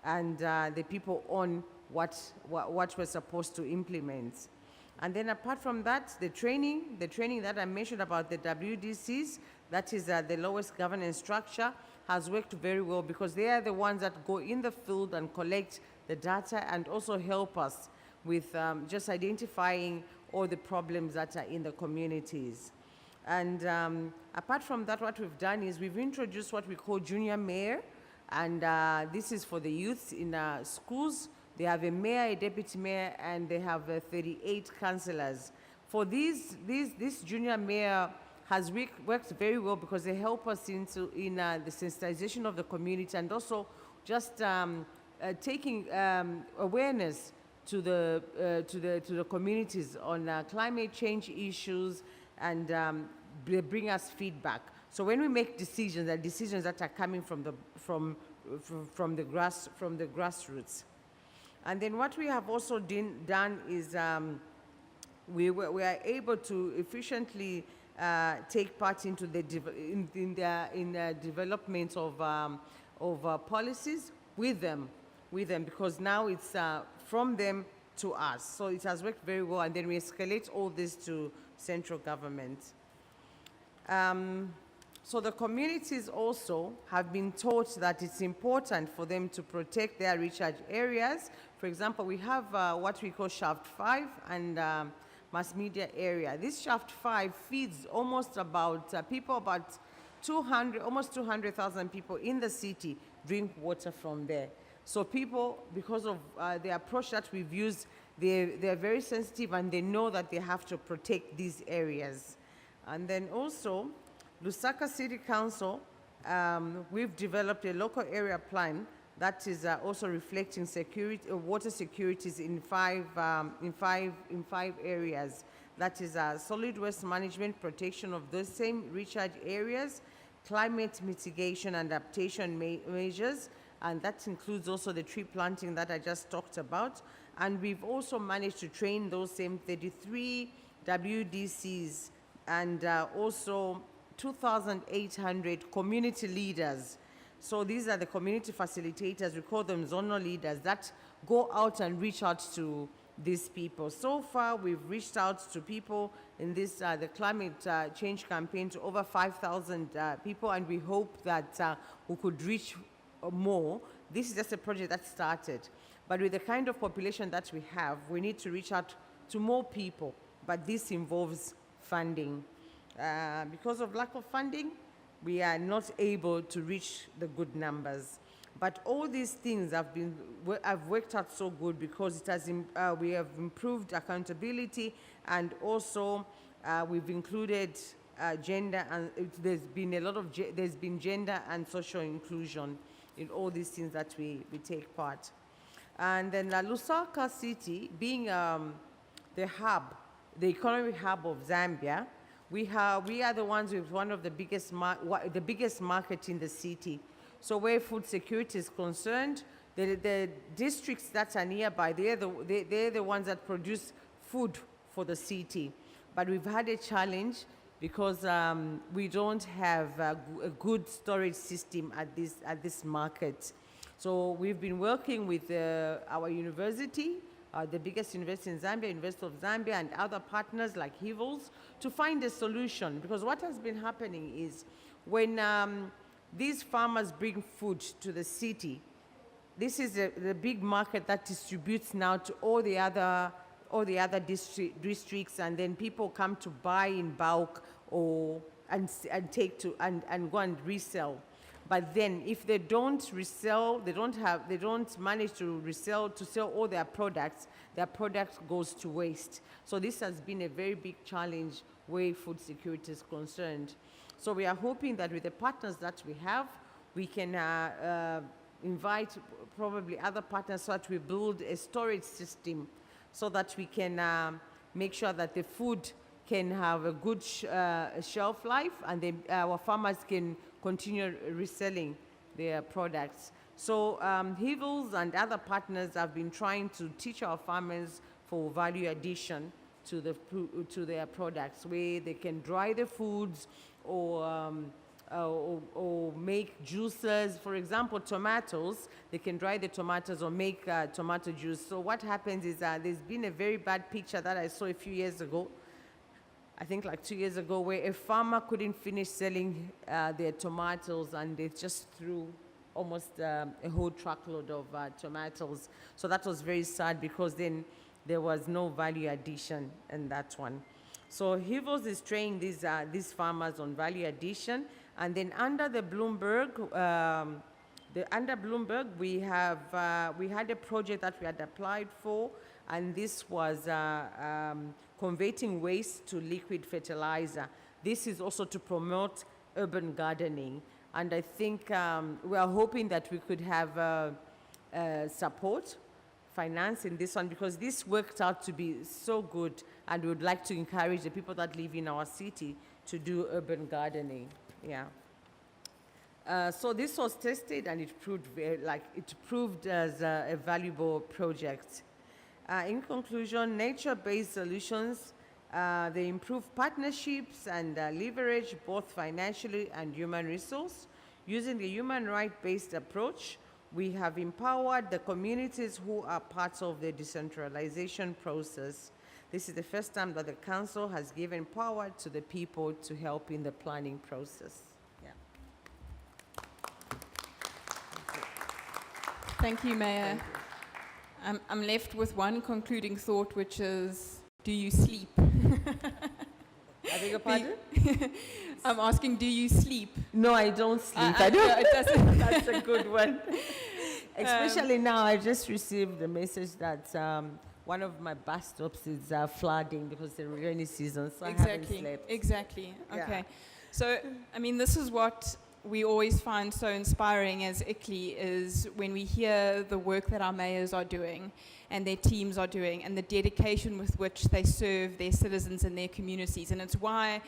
and the people own what we're supposed to implement. And then apart from that, the training that I mentioned about the WDCs, that is the lowest governance structure, has worked very well because they are the ones that go in the field and collect the data and also help us with just identifying all the problems that are in the communities. And apart from that, what we've done is we've introduced what we call junior mayor, and this is for the youth in schools. They have a mayor, a deputy mayor, and they have 38 councillors. For this junior mayor has worked very well because they help us in the sensitization of the community, and also just taking awareness to the communities on climate change issues, and they bring us feedback. So when we make decisions, the decisions that are coming from the grassroots. And then what we have also done is we are able to efficiently take part into the development of policies with them, because now it's from them to us. So it has worked very well, and then we escalate all this to central government. So the communities also have been taught that it's important for them to protect their recharge areas. For example, we have what we call Shaft 5 and mass media area. This Shaft 5 feeds almost about almost 200,000 people in the city drink water from there. So people, because of the approach that we've used, they're very sensitive, and they know that they have to protect these areas. And then also, Lusaka City Council, we've developed a local area plan that is also reflecting water securities in five areas. That is solid waste management, protection of those same recharge areas, climate mitigation and adaptation measures, and that includes also the tree planting that I just talked about. And we've also managed to train those same 33 WDCs and also 2,800 community leaders. So these are the community facilitators. We call them zonal leaders that go out and reach out to these people. So far, we've reached out to people in this, the climate change campaign, to over 5,000 people, and we hope that we could reach more. This is just a project that started. But with the kind of population that we have, we need to reach out to more people. But this involves funding. Because of lack of funding, we are not able to reach the good numbers. But all these things have worked out so good because it has we have improved accountability, and also we've included gender, and there's been a lot of there's been gender and social inclusion in all these things that we take part. And then Lusaka city, being the hub, the economic hub of Zambia, we are the ones with one of the biggest market in the city. So where food security is concerned, the districts that are nearby, they're the ones that produce food for the city. But we've had a challenge because we don't have a good storage system at this market. So we've been working with our university, the biggest university in Zambia, University of Zambia, and other partners like HIVOLS, to find a solution. Because what has been happening is when these farmers bring food to the city, this is the big market that distributes now to all the other districts, and then people come to buy in bulk and go and resell. But then if they don't resell, they don't manage to sell all their product goes to waste. So this has been a very big challenge where food security is concerned. So we are hoping that with the partners that we have, we can invite probably other partners so that we build a storage system so that we can make sure that the food can have a good shelf life, and then our farmers can continue reselling their products. So HIVOLS and other partners have been trying to teach our farmers for value addition to their products, where they can dry the foods or make juices. For example, tomatoes, they can dry the tomatoes or make tomato juice. So what happens is there's been a very bad picture that I saw a few years ago, I think like 2 years ago, where a farmer couldn't finish selling their tomatoes, and they just threw almost a whole truckload of tomatoes. So that was very sad, because then there was no value addition in that one. So HIVOLS is training these farmers on value addition, and then under the Bloomberg, we had a project that we had applied for, and this was converting waste to liquid fertilizer. This is also to promote urban gardening, and I think we are hoping that we could have support, finance in this one, because this worked out to be so good, and we would like to encourage the people that live in our city to do urban gardening. Yeah. So this was tested, and it proved as a valuable project. In conclusion, nature-based solutions, they improve partnerships and leverage both financially and human resource. Using the human right-based approach, we have empowered the communities who are parts of the decentralization process. This is the first time that the Council has given power to the people to help in the planning process. Yeah. Thank you, Mayor. I'm left with one concluding thought, which is, do you sleep? I beg your pardon? I'm asking, do you sleep? No, I don't sleep. I don't. That's a good one. Especially now, I just received the message that one of my bus stops is flooding because the rainy season, so I haven't slept. Exactly. Okay. Yeah. So, I mean, this is what we always find so inspiring as ICLEI, is when we hear the work that our mayors are doing and their teams are doing, and the dedication with which they serve their citizens and their communities. And it's why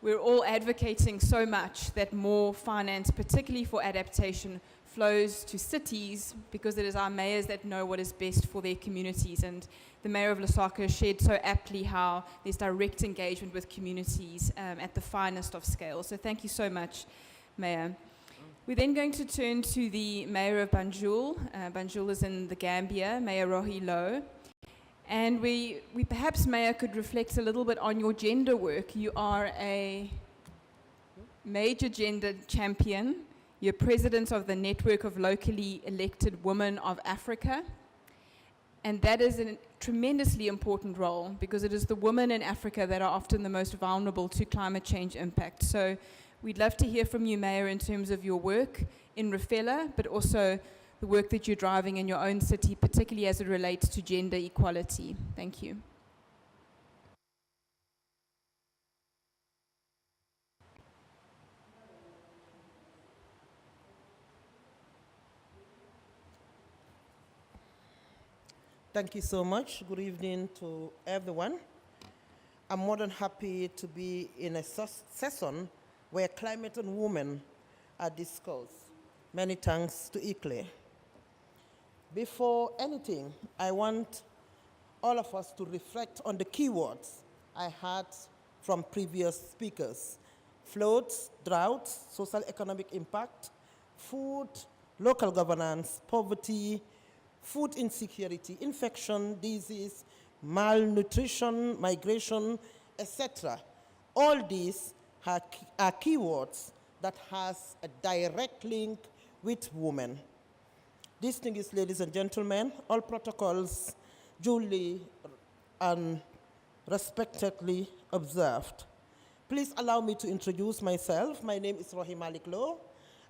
we're all advocating so much that more finance, particularly for adaptation, flows to cities, because it is our mayors that know what is best for their communities. And the mayor of Lusaka shared so aptly how there's direct engagement with communities at the finest of scale. So thank you so much, Mayor. We're then going to turn to the Mayor of Banjul. Banjul is in the Gambia, Mayor Rohi Lowe. And we perhaps, Mayor, could reflect a little bit on your gender work. You are a major gender champion. You're president of the Network of Locally Elected Women of Africa. And that is a tremendously important role because it is the women in Africa that are often the most vulnerable to climate change impact. So we'd love to hear from you, Mayor, in terms of your work in Rafela, but also the work that you're driving in your own city, particularly as it relates to gender equality. Thank you. Thank you so much. Good evening to everyone. I'm more than happy to be in a session where climate and women are discussed. Many thanks to ICLE. Before anything, I want all of us to reflect on the keywords I heard from previous speakers: floods, droughts, social economic impact, food, local governance, poverty, food insecurity, infection, disease, malnutrition, migration, etc. All these are keywords that has a direct link with women. Distinguished ladies and gentlemen, all protocols duly and respectfully observed. Please allow me to introduce myself. My name is Rohi Malik Lowe.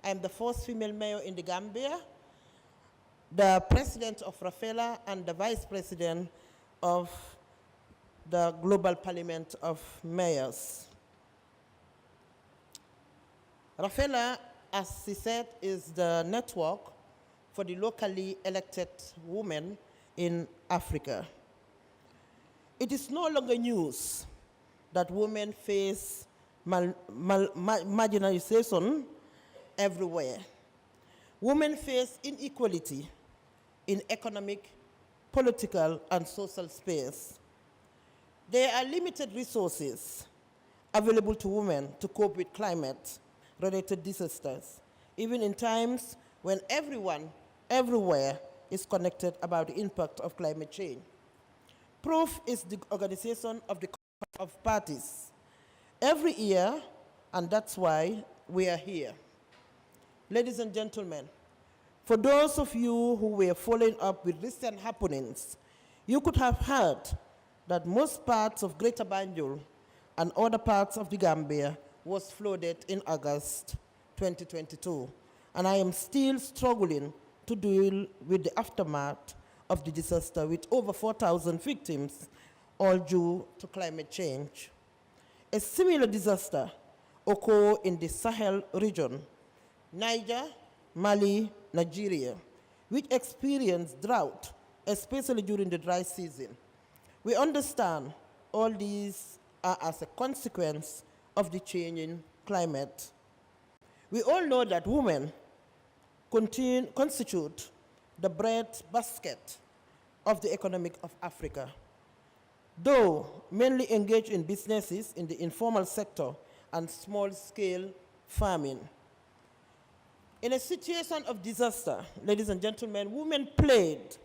I am the first female mayor in the Gambia, the president of Rafela, and the vice president of the Global Parliament of Mayors. Rafela, as he said, is the network for the locally elected women in Africa. It is no longer news that women face marginalization everywhere. Women face inequality in economic, political, and social space. There are limited resources available to women to cope with climate-related disasters, even in times when everyone, everywhere, is connected about the impact of climate change. Proof is the organization of the Conference of Parties every year, and that's why we are here. Ladies and gentlemen, for those of you who were following up with recent happenings, you could have heard that most parts of Greater Banjul and other parts of the Gambia was flooded in August 2022. And I am still struggling to deal with the aftermath of the disaster with over 4,000 victims, all due to climate change. A similar disaster occurred in the Sahel region, Niger, Mali, Nigeria, which experienced drought, especially during the dry season. We understand all these are as a consequence of the changing climate. We all know that women constitute the bread basket of the economy of Africa. Though mainly engaged in businesses in the informal sector and small-scale farming. In a situation of disaster, ladies and gentlemen, women played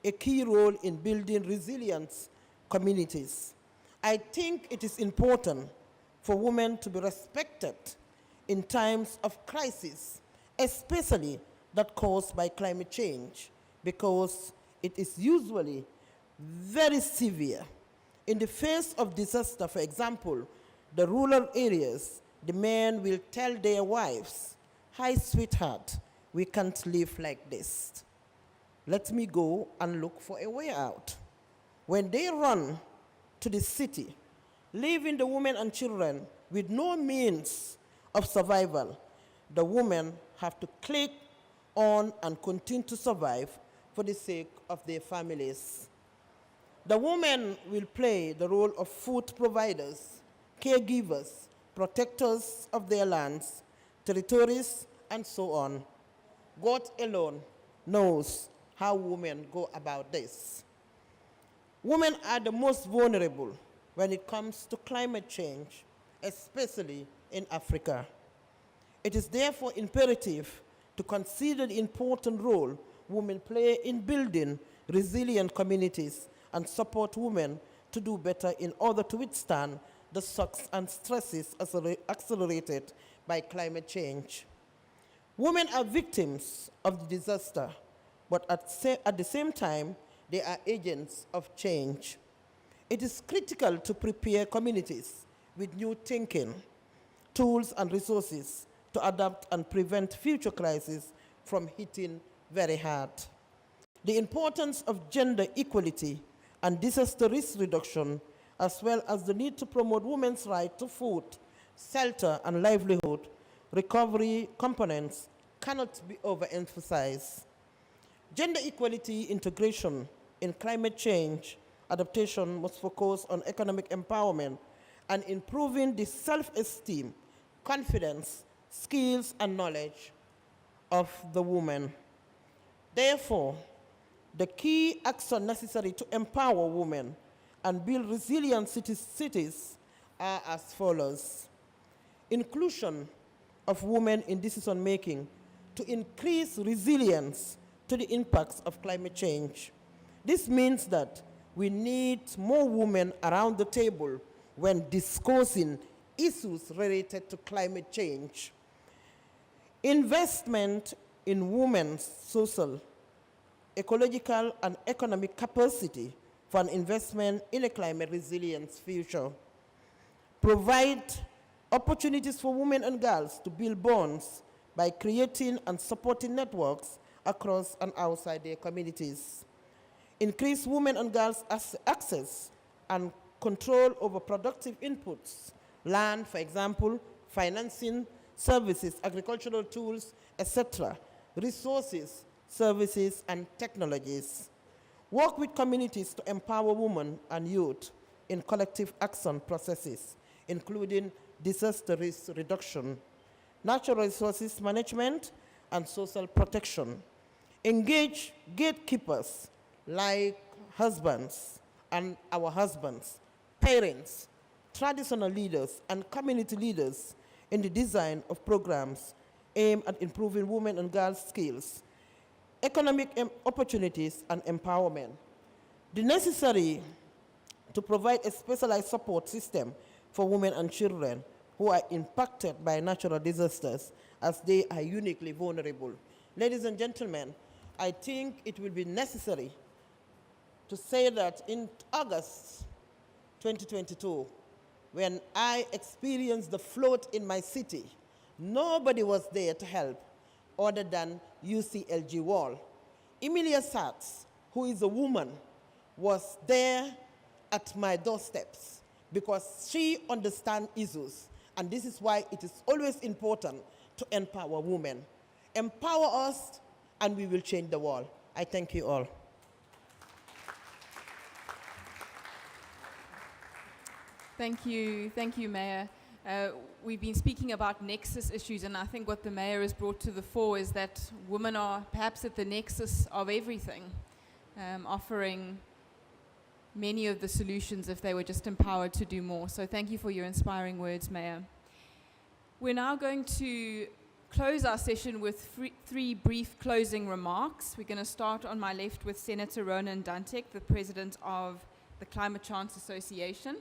a key role in building resilient communities. I think it is important for women to be respected in times of crisis, especially that caused by climate change, because it is usually very severe. In the face of disaster, for example, the rural areas, the men will tell their wives, "Hi, sweetheart, we can't live like this. Let me go and look for a way out." When they run to the city, leaving the women and children with no means of survival, the women have to click on and continue to survive for the sake of their families. The women will play the role of food providers, caregivers, protectors of their lands, territories, and so on. God alone knows how women go about this. Women are the most vulnerable when it comes to climate change, especially in Africa. It is therefore imperative to consider the important role women play in building resilient communities and support women to do better in order to withstand the shocks and stresses accelerated by climate change. Women are victims of the disaster, but at the same time, they are agents of change. It is critical to prepare communities with new thinking, tools and resources to adapt and prevent future crises from hitting very hard. The importance of gender equality and disaster risk reduction, as well as the need to promote women's right to food, shelter, and livelihood recovery components cannot be overemphasized. Gender equality integration in climate change adaptation must focus on economic empowerment and improving the self-esteem, confidence, skills, and knowledge of the woman. Therefore, the key action necessary to empower women and build resilient cities are as follows. Inclusion of women in decision-making to increase resilience to the impacts of climate change. This means that we need more women around the table when discussing issues related to climate change. Investment in women's social, ecological, and economic capacity for an investment in a climate resilience future. Provide opportunities for women and girls to build bonds by creating and supporting networks across and outside their communities. Increase women and girls' access and control over productive inputs, land, for example, financing, services, agricultural tools, etc., resources, services, and technologies. Work with communities to empower women and youth in collective action processes, including disaster risk reduction, natural resources management, and social protection. Engage gatekeepers like husbands and our husbands, parents, traditional leaders, and community leaders in the design of programs aimed at improving women and girls' skills, economic opportunities, and empowerment. The necessary to provide a specialized support system for women and children who are impacted by natural disasters, as they are uniquely vulnerable. Ladies and gentlemen, I think it will be necessary to say that in August 2022, when I experienced the flood in my city, nobody was there to help other than UCLG Wall. Emilia Sachs, who is a woman, was there at my doorsteps because she understands issues, and this is why it is always important to empower women. Empower us, and we will change the world. I thank you all. Thank you, Mayor. We've been speaking about nexus issues, and I think what the Mayor has brought to the fore is that women are perhaps at the nexus of everything, offering many of the solutions if they were just empowered to do more. So thank you for your inspiring words, Mayor. We're now going to close our session with three brief closing remarks. We're going to start on my left with Senator Ronan Dantek, the President of the Climate Chance Association.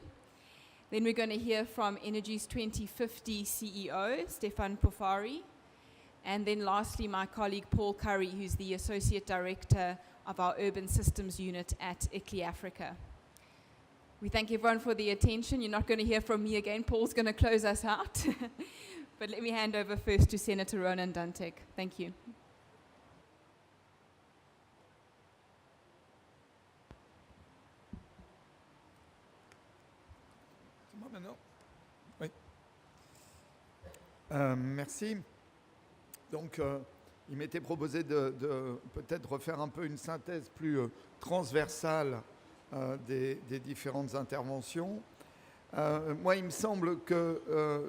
Then we're going to hear from Energy's 2050 CEO, Stefan Pofari. And then lastly, my colleague Paul Curry, who's the Associate Director of our Urban Systems Unit at ICLEI Africa. We thank everyone for the attention. You're not going to hear from me again. Paul's going to close us out. But let me hand over first to Senator Ronan Dantek. Thank you. Maintenant. Oui. Merci. Donc, il m'était proposé de peut-être refaire un peu une synthèse plus transversale des différentes interventions. Moi, il me semble que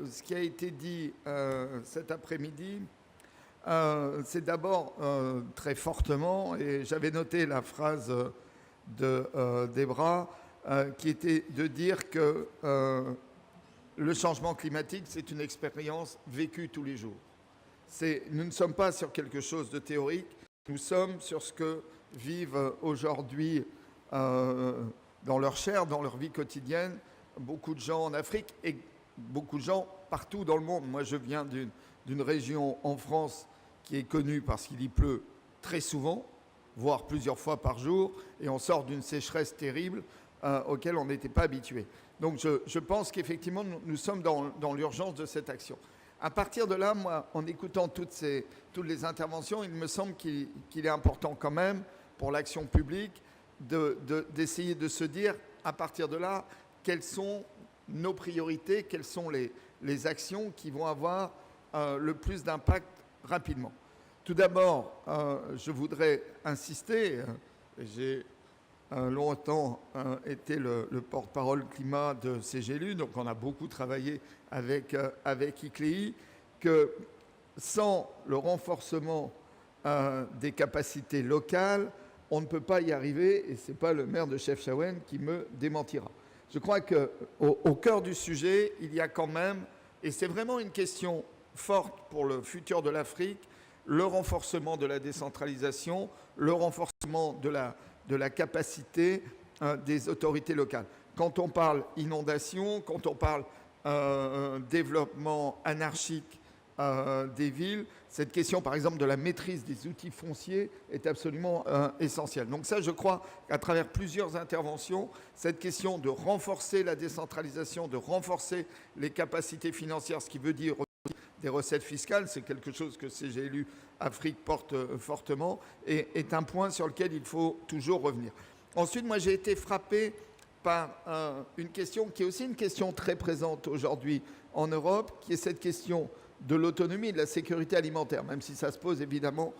ce qui a été dit cet après-midi, c'est d'abord très fortement, et j'avais noté la phrase de Debra, qui était de dire que le changement climatique, c'est une expérience vécue tous les jours. Nous ne sommes pas sur quelque chose de théorique, nous sommes sur ce que vivent aujourd'hui dans leur chair, dans leur vie quotidienne, beaucoup de gens en Afrique et beaucoup de gens partout dans le monde. Moi, je viens d'une région en France qui est connue parce qu'il y pleut très souvent, voire plusieurs fois par jour, et on sort d'une sécheresse terrible auquel on n'était pas habitué. Donc je pense qu'effectivement, nous sommes dans l'urgence de cette action. À partir de là, moi, en écoutant toutes les interventions, il me semble qu'il est important quand même, pour l'action publique, d'essayer de se dire, à partir de là, quelles sont nos priorités, quelles sont les actions qui vont avoir le plus d'impact rapidement. Tout d'abord, je voudrais insister, j'ai longtemps été le porte-parole climat de CGLU, donc on a beaucoup travaillé avec ICLEI, que sans le renforcement des capacités locales, on ne peut pas y arriver, et ce n'est pas le maire de Chefchaouen qui me démentira. Je crois qu'au cœur du sujet, il y a quand même, et c'est vraiment une question forte pour le futur de l'Afrique, le renforcement de la décentralisation, le renforcement de la capacité des autorités locales. Quand on parle inondation, quand on parle développement anarchique des villes, cette question par exemple de la maîtrise des outils fonciers est absolument essentielle. Donc ça, je crois qu'à travers plusieurs interventions, cette question de renforcer la décentralisation, de renforcer les capacités financières, ce qui veut dire des recettes fiscales, c'est quelque chose que CGLU Afrique porte fortement et est un point sur lequel il faut toujours revenir. Ensuite, moi j'ai été frappé par une question qui est aussi une question très présente aujourd'hui en Europe, qui est cette question de l'autonomie et de la sécurité alimentaire, même si ça se pose évidemment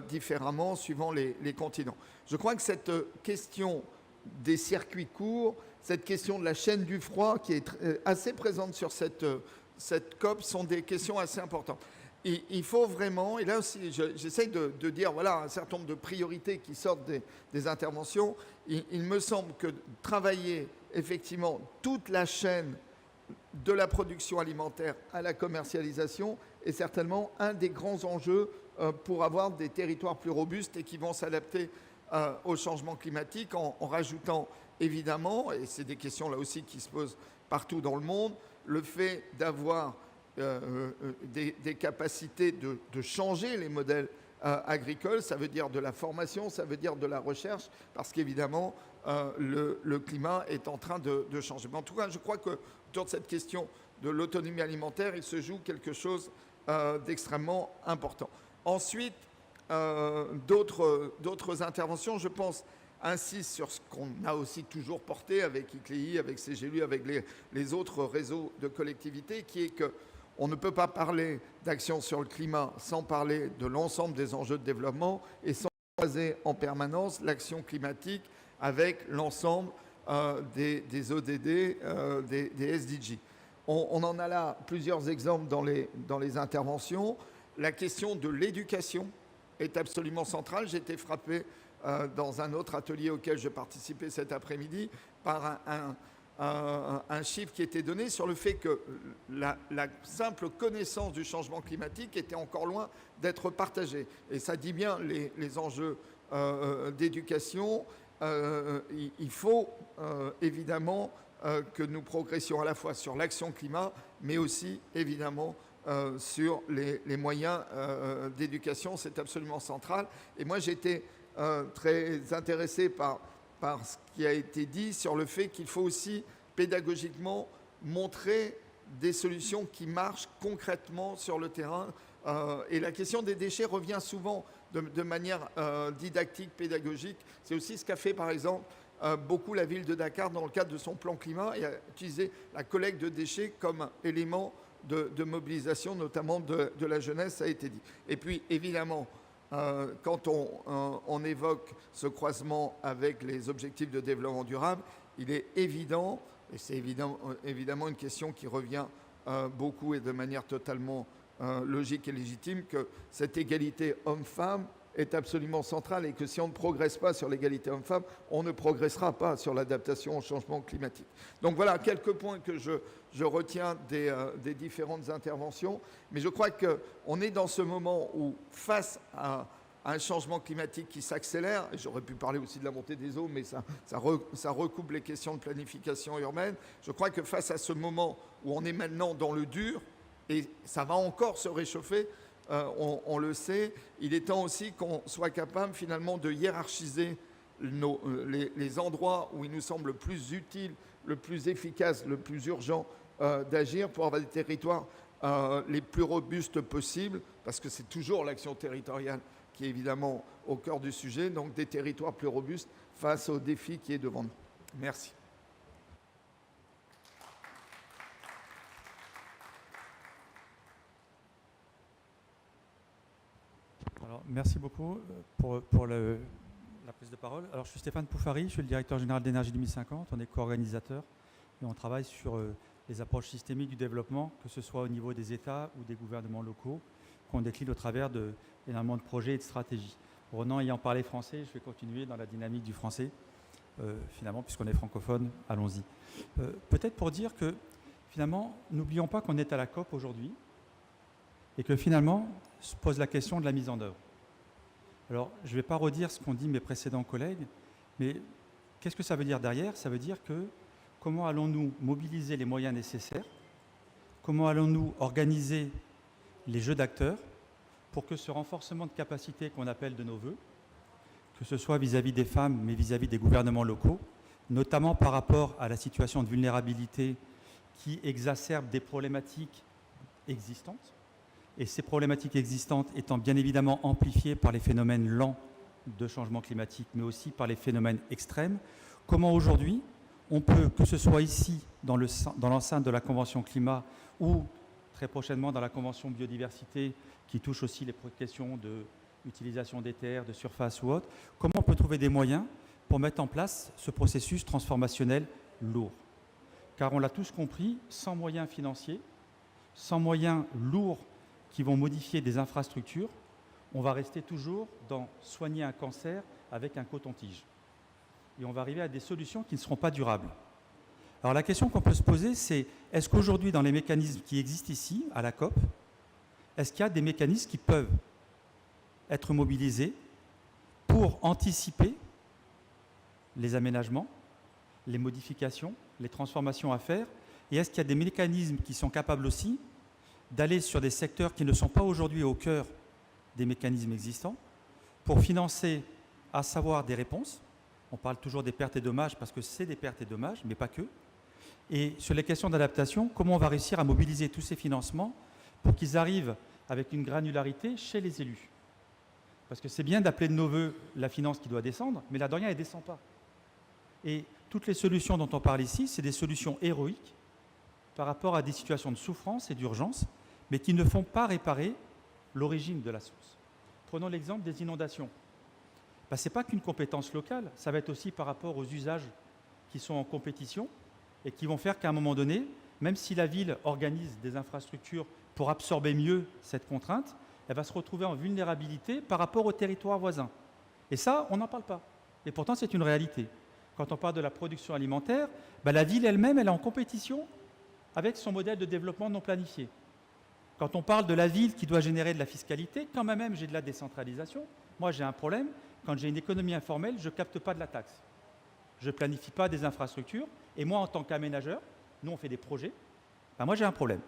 différemment suivant les continents. Je crois que cette question des circuits courts, cette question de la chaîne du froid qui est assez présente sur cette COP sont des questions assez importantes. Et il faut vraiment, et là aussi j'essaye de dire voilà, un certain nombre de priorités qui sortent des interventions, il me semble que travailler effectivement toute la chaîne de la production alimentaire à la commercialisation est certainement un des grands enjeux pour avoir des territoires plus robustes et qui vont s'adapter au changement climatique en rajoutant évidemment, et c'est des questions là aussi qui se posent partout dans le monde, le fait d'avoir des capacités de changer les modèles agricoles, ça veut dire de la formation, ça veut dire de la recherche, parce qu'évidemment, le climat est en train de changer. Mais en tout cas, je crois que autour de cette question de l'autonomie alimentaire, il se joue quelque chose d'extrêmement important. Ensuite, d'autres interventions, je pense, insistent sur ce qu'on a aussi toujours porté avec ICLEI, avec CGLU, avec les autres réseaux de collectivités, qui est qu'on ne peut pas parler d'action sur le climat sans parler de l'ensemble des enjeux de développement et sans croiser en permanence l'action climatique avec l'ensemble des ODD, des SDG. On en a là plusieurs exemples dans les interventions. La question de l'éducation est absolument centrale. J'ai été frappé dans un autre atelier auquel je participais cet après-midi par un chiffre qui était donné sur le fait que la simple connaissance du changement climatique était encore loin d'être partagée. Et ça dit bien les enjeux d'éducation. Il faut évidemment que nous progressions à la fois sur l'action climat, mais aussi évidemment sur les moyens d'éducation. C'est absolument central. Et moi, j'ai été très intéressé par ce qui a été dit sur le fait qu'il faut aussi pédagogiquement montrer des solutions qui marchent concrètement sur le terrain. Et la question des déchets revient souvent de manière didactique, pédagogique. C'est aussi ce qu'a fait par exemple beaucoup la ville de Dakar dans le cadre de son plan climat et a utilisé la collecte de déchets comme élément de mobilisation, notamment de la jeunesse, ça a été dit. Et puis évidemment, quand on évoque ce croisement avec les objectifs de développement durable, il est évident, et c'est évidemment une question qui revient beaucoup et de manière totalement logique et légitime, que cette égalité homme-femme est absolument central et que si on ne progresse pas sur l'égalité homme-femme, on ne progressera pas sur l'adaptation au changement climatique. Donc voilà quelques points que je retiens des différentes interventions, mais je crois qu'on est dans ce moment où, face à un changement climatique qui s'accélère, et j'aurais pu parler aussi de la montée des eaux, mais ça recoupe les questions de planification urbaine, je crois que face à ce moment où on est maintenant dans le dur, et ça va encore se réchauffer, on le sait, il est temps aussi qu'on soit capable finalement de hiérarchiser les endroits où il nous semble le plus utile, le plus efficace, le plus urgent d'agir pour avoir des territoires les plus robustes possibles, parce que c'est toujours l'action territoriale qui est évidemment au cœur du sujet, donc des territoires plus robustes face au défi qui est devant nous. Merci. Alors, merci beaucoup pour la prise de parole. Alors, je suis Stéphane Poufari, je suis le directeur général d'Énergie 2050. On est co-organisateur et on travaille sur les approches systémiques du développement, que ce soit au niveau des États ou des gouvernements locaux, qu'on décline au travers d'énormément de projets et de stratégies. Renan ayant parlé français, je vais continuer dans la dynamique du français, finalement, puisqu'on est francophone, allons-y. Peut-être pour dire que, finalement, n'oublions pas qu'on est à la COP aujourd'hui, et que finalement se pose la question de la mise en œuvre. Alors, je ne vais pas redire ce qu'ont dit mes précédents collègues, mais qu'est-ce que ça veut dire derrière? Ça veut dire que comment allons-nous mobiliser les moyens nécessaires? Comment allons-nous organiser les jeux d'acteurs pour que ce renforcement de capacité qu'on appelle de nos voeux, que ce soit vis-à-vis des femmes, mais vis-à-vis des gouvernements locaux, notamment par rapport à la situation de vulnérabilité qui exacerbe des problématiques existantes, et ces problématiques existantes étant bien évidemment amplifiées par les phénomènes lents de changement climatique, mais aussi par les phénomènes extrêmes, comment aujourd'hui on peut, que ce soit ici, dans l'enceinte de la Convention climat, ou très prochainement dans la Convention biodiversité, qui touche aussi les questions d'utilisation des terres, de surface ou autre, comment on peut trouver des moyens pour mettre en place ce processus transformationnel lourd. Car on l'a tous compris, sans moyens financiers, sans moyens lourds qui vont modifier des infrastructures, on va rester toujours dans soigner un cancer avec un coton-tige. Et on va arriver à des solutions qui ne seront pas durables. Alors la question qu'on peut se poser, c'est est-ce qu'aujourd'hui, dans les mécanismes qui existent ici, à la COP, est-ce qu'il y a des mécanismes qui peuvent être mobilisés pour anticiper les aménagements, les modifications, les transformations à faire? Et est-ce qu'il y a des mécanismes qui sont capables aussi d'aller sur des secteurs qui ne sont pas aujourd'hui au cœur des mécanismes existants pour financer, à savoir des réponses? On parle toujours des pertes et dommages parce que c'est des pertes et dommages, mais pas que. Et sur les questions d'adaptation, comment on va réussir à mobiliser tous ces financements pour qu'ils arrivent avec une granularité chez les élus? Parce que c'est bien d'appeler de nos voeux la finance qui doit descendre, mais là, de rien, elle ne descend pas. Et toutes les solutions dont on parle ici, c'est des solutions héroïques par rapport à des situations de souffrance et d'urgence, mais qui ne font pas réparer l'origine de la source. Prenons l'exemple des inondations. Ce n'est pas qu'une compétence locale, ça va être aussi par rapport aux usages qui sont en compétition et qui vont faire qu'à un moment donné, même si la ville organise des infrastructures pour absorber mieux cette contrainte, elle va se retrouver en vulnérabilité par rapport aux territoires voisins. Et ça, on n'en parle pas. Et pourtant, c'est une réalité. Quand on parle de la production alimentaire, la ville elle-même, elle est en compétition avec son modèle de développement non planifié. Quand on parle de la ville qui doit générer de la fiscalité, quand même j'ai de la décentralisation, moi j'ai un problème, quand j'ai une économie informelle, je ne capte pas de la taxe. Je ne planifie pas des infrastructures, et moi en tant qu'aménageur, nous on fait des projets, moi j'ai un problème.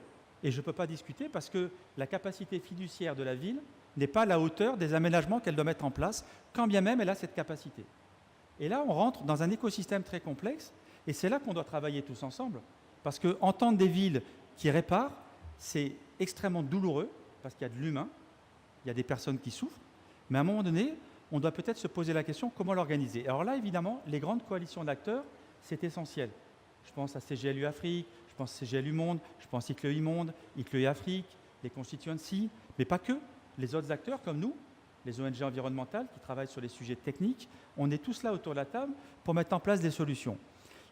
Et je ne peux pas discuter parce que la capacité fiduciaire de la ville n'est pas à la hauteur des aménagements qu'elle doit mettre en place, quand bien même elle a cette capacité. Et là, on rentre dans un écosystème très complexe, et c'est là qu'on doit travailler tous ensemble, parce qu'entendre des villes qui réparent, c'est extrêmement douloureux, parce qu'il y a de l'humain, il y a des personnes qui souffrent, mais à un moment donné, on doit peut-être se poser la question comment l'organiser. Alors là, évidemment, les grandes coalitions d'acteurs, c'est essentiel. Je pense à CGLU Afrique, je pense à CGLU Monde, je pense à ICLEI Monde, ICLEI Afrique, les constituencies, mais pas que. Les autres acteurs comme nous, les ONG environnementales qui travaillent sur les sujets techniques, on est tous là autour de la table pour mettre en place des solutions.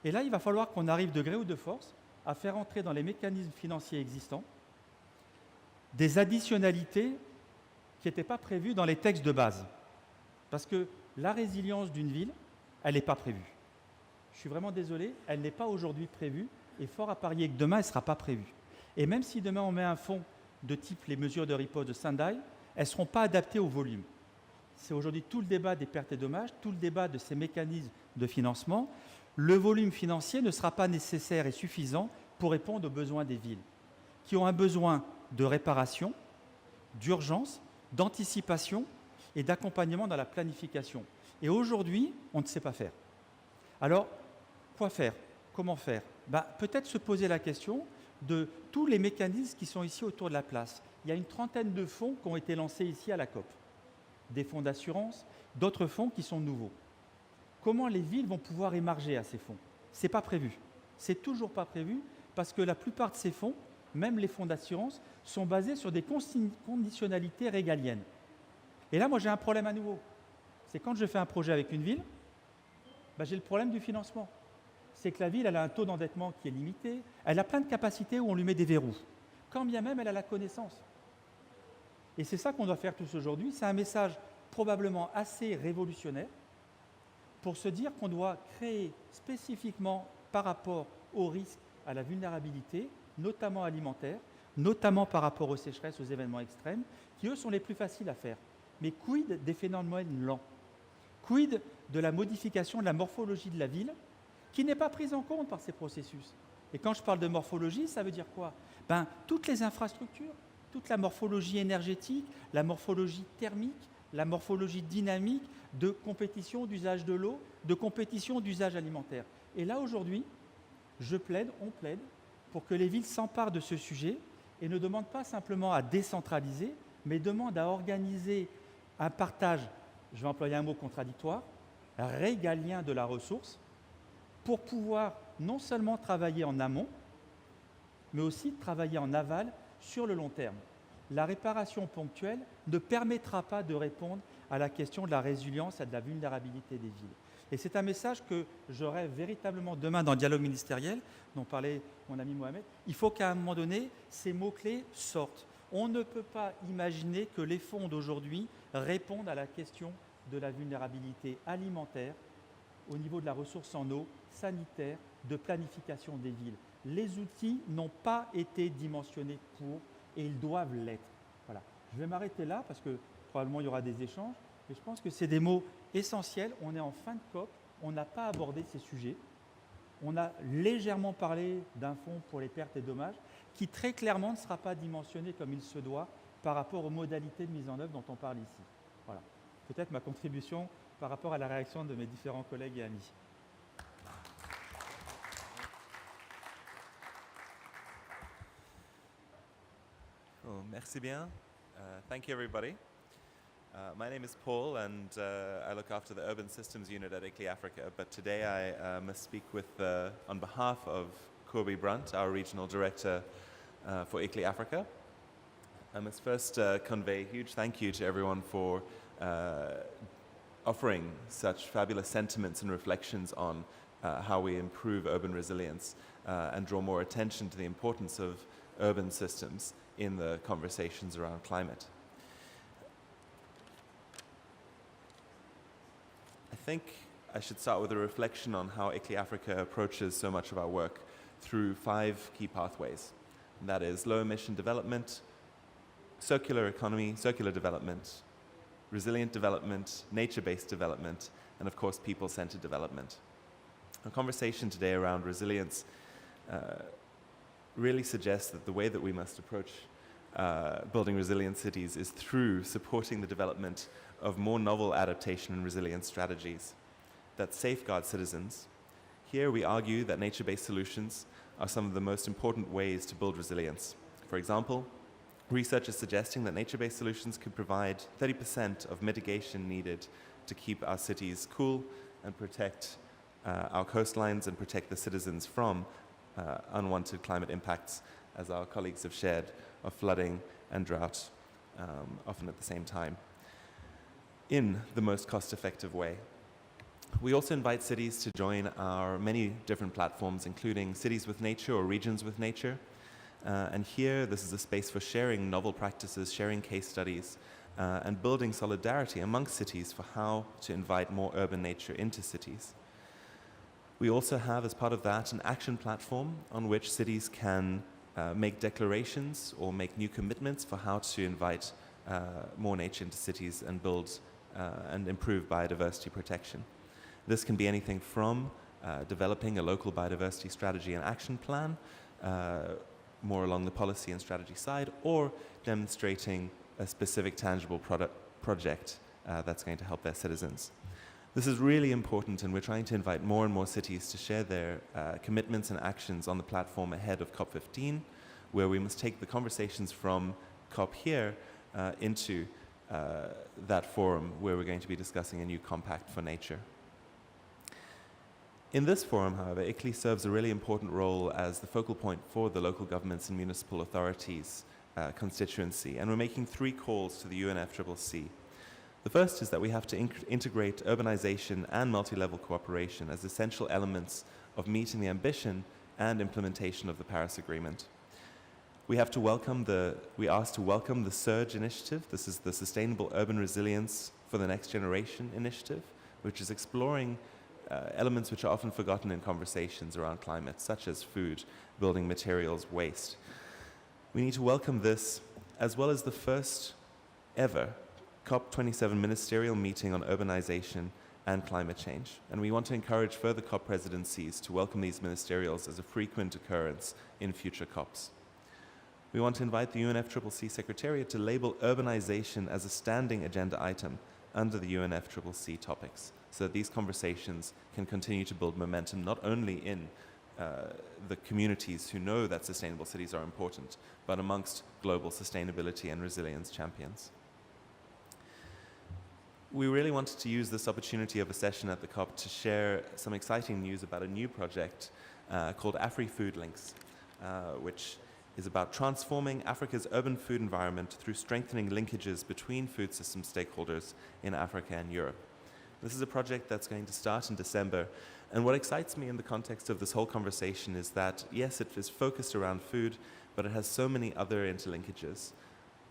Et là, il va falloir qu'on arrive de gré ou de force à faire entrer dans les mécanismes financiers existants des additionnalités qui n'étaient pas prévues dans les textes de base. Parce que la résilience d'une ville, elle n'est pas prévue. Je suis vraiment désolé, elle n'est pas aujourd'hui prévue, et fort à parier que demain, elle ne sera pas prévue. Et même si demain, on met un fonds de type les mesures de riposte de Sinai, elles ne seront pas adaptées au volume. C'est aujourd'hui tout le débat des pertes et dommages, tout le débat de ces mécanismes de financement. Le volume financier ne sera pas nécessaire et suffisant pour répondre aux besoins des villes, qui ont un besoin de réparation, d'urgence, d'anticipation et d'accompagnement dans la planification. Et aujourd'hui, on ne sait pas faire. Alors, quoi faire? Comment faire? Peut-être se poser la question de tous les mécanismes qui sont ici autour de la place. Il y a une trentaine de fonds qui ont été lancés ici à la COP. Des fonds d'assurance, d'autres fonds qui sont nouveaux. Comment les villes vont pouvoir émarger à ces fonds? Ce n'est pas prévu. C'est toujours pas prévu parce que la plupart de ces fonds, même les fonds d'assurance, sont basés sur des conditionnalités régaliennes. Et là, moi, j'ai un problème à nouveau. C'est quand je fais un projet avec une ville, j'ai le problème du financement. C'est que la ville, elle a un taux d'endettement qui est limité, elle a plein de capacités où on lui met des verrous, quand bien même elle a la connaissance. Et c'est ça qu'on doit faire tous aujourd'hui. C'est un message probablement assez révolutionnaire pour se dire qu'on doit créer spécifiquement par rapport aux risques, à la vulnérabilité, notamment alimentaire, notamment par rapport aux sécheresses, aux événements extrêmes, qui eux sont les plus faciles à faire. Mais quid des phénomènes lents? Quid de la modification de la morphologie de la ville qui n'est pas prise en compte par ces processus? Et quand je parle de morphologie, ça veut dire quoi? Toutes les infrastructures, toute la morphologie énergétique, la morphologie thermique, la morphologie dynamique de compétition d'usage de l'eau, de compétition d'usage alimentaire. Et là, aujourd'hui, on plaide pour que les villes s'emparent de ce sujet et ne demandent pas simplement à décentraliser, mais demandent à organiser un partage, je vais employer un mot contradictoire, régalien de la ressource, pour pouvoir non seulement travailler en amont, mais aussi travailler en aval sur le long terme. La réparation ponctuelle ne permettra pas de répondre à la question de la résilience et de la vulnérabilité des villes. Et c'est un message que j'aurai véritablement demain dans le dialogue ministériel, dont parlait mon ami Mohamed. Il faut qu'à un moment donné, ces mots-clés sortent. On ne peut pas imaginer que les fonds d'aujourd'hui répondent à la question de la vulnérabilité alimentaire au niveau de la ressource en eau, sanitaire, de planification des villes. Les outils n'ont pas été dimensionnés pour et ils doivent l'être. Voilà. Je vais m'arrêter là parce que probablement il y aura des échanges et je pense que c'est des mots essentiels. On est en fin de COP, on n'a pas abordé ces sujets. On a légèrement parlé d'un fonds pour les pertes et dommages qui très clairement ne sera pas dimensionné comme il se doit par rapport aux modalités de mise en œuvre dont on parle ici. Voilà. Peut-être ma contribution par rapport à la réaction de mes différents collègues et amis. Oh, merci bien. Thank you, everybody. My name is Paul, and I look after the Urban Systems Unit at ICLEI Africa. But today I must speak on behalf of Corby Brunt, our Regional Director for ICLEI Africa. I must first convey a huge thank you to everyone for offering such fabulous sentiments and reflections on how we improve urban resilience and draw more attention to the importance of urban systems in the conversations around climate. I think I should start with a reflection on how ICLEI Africa approaches so much of our work through 5 key pathways. And that is low emission development, circular economy, circular development, resilient development, nature-based development, and of course people-centered development. Our conversation today around resilience really suggests that the way that we must approach building resilient cities is through supporting the development of more novel adaptation and resilience strategies that safeguard citizens. Here we argue that nature-based solutions are some of the most important ways to build resilience. For example, research is suggesting that nature-based solutions could provide 30% of mitigation needed to keep our cities cool and protect our coastlines and protect the citizens from unwanted climate impacts, as our colleagues have shared, of flooding and drought, often at the same time, in the most cost-effective way. We also invite cities to join our many different platforms, including Cities with Nature or Regions with Nature. And here, this is a space for sharing novel practices, sharing case studies, and building solidarity amongst cities for how to invite more urban nature into cities. We also have, as part of that, an action platform on which cities can make declarations or make new commitments for how to invite more nature into cities and build and improve biodiversity protection. This can be anything from developing a local biodiversity strategy and action plan, more along the policy and strategy side, or demonstrating a specific tangible project that's going to help their citizens. This is really important, and we're trying to invite more and more cities to share their commitments and actions on the platform ahead of COP15, where we must take the conversations from COP here into that forum where we're going to be discussing a new compact for nature. In this forum, however, ICLEI serves a really important role as the focal point for the local governments and municipal authorities constituency, and we're making 3 calls to the UNFCCC. The first is that we have to integrate urbanization and multi-level cooperation as essential elements of meeting the ambition and implementation of the Paris Agreement. We asked to welcome the SURGE initiative. This is the Sustainable Urban Resilience for the Next Generation initiative, which is exploring elements which are often forgotten in conversations around climate, such as food, building materials, waste. We need to welcome this, as well as the first ever COP27 ministerial meeting on urbanization and climate change. And we want to encourage further COP presidencies to welcome these ministerials as a frequent occurrence in future COPs. We want to invite the UNFCCC Secretariat to label urbanization as a standing agenda item under the UNFCCC topics, so that these conversations can continue to build momentum not only in the communities who know that sustainable cities are important, but amongst global sustainability and resilience champions. We really wanted to use this opportunity of a session at the COP to share some exciting news about a new project called AfriFood Links, which is about transforming Africa's urban food environment through strengthening linkages between food system stakeholders in Africa and Europe. This is a project that's going to start in December, and what excites me in the context of this whole conversation is that, yes, it is focused around food, but it has so many other interlinkages.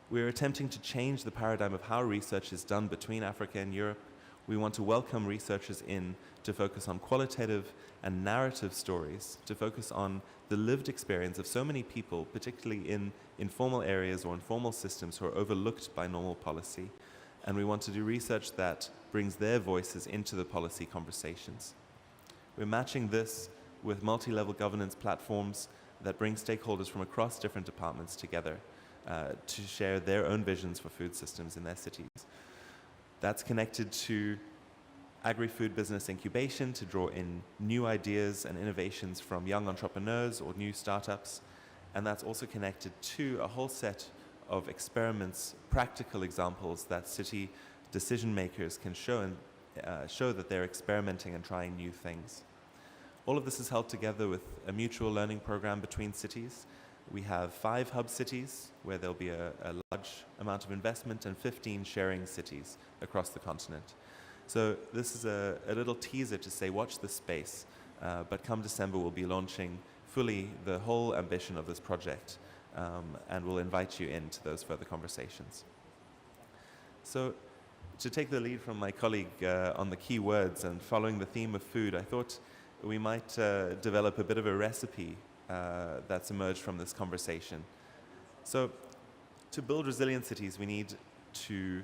We're attempting to change the paradigm of how research is done between Africa and Europe. We want to welcome researchers in to focus on qualitative and narrative stories, to focus on the lived experience of so many people, particularly in informal areas or informal systems who are overlooked by normal policy. And we want to do research that brings their voices into the policy conversations. We're matching this with multi-level governance platforms that bring stakeholders from across different departments together to share their own visions for food systems in their cities. That's connected to agri-food business incubation to draw in new ideas and innovations from young entrepreneurs or new startups. And that's also connected to a whole set of experiments, practical examples that city decision makers can show that they're experimenting and trying new things. All of this is held together with a mutual learning program between cities. We have 5 hub cities where there'll be a large amount of investment and 15 sharing cities across the continent. So this is a little teaser to say watch this space, but come December we'll be launching fully the whole ambition of this project, and we'll invite you into those further conversations. So to take the lead from my colleague on the key words and following the theme of food, I thought we might develop a bit of a recipe that's emerged from this conversation. So to build resilient cities, we need to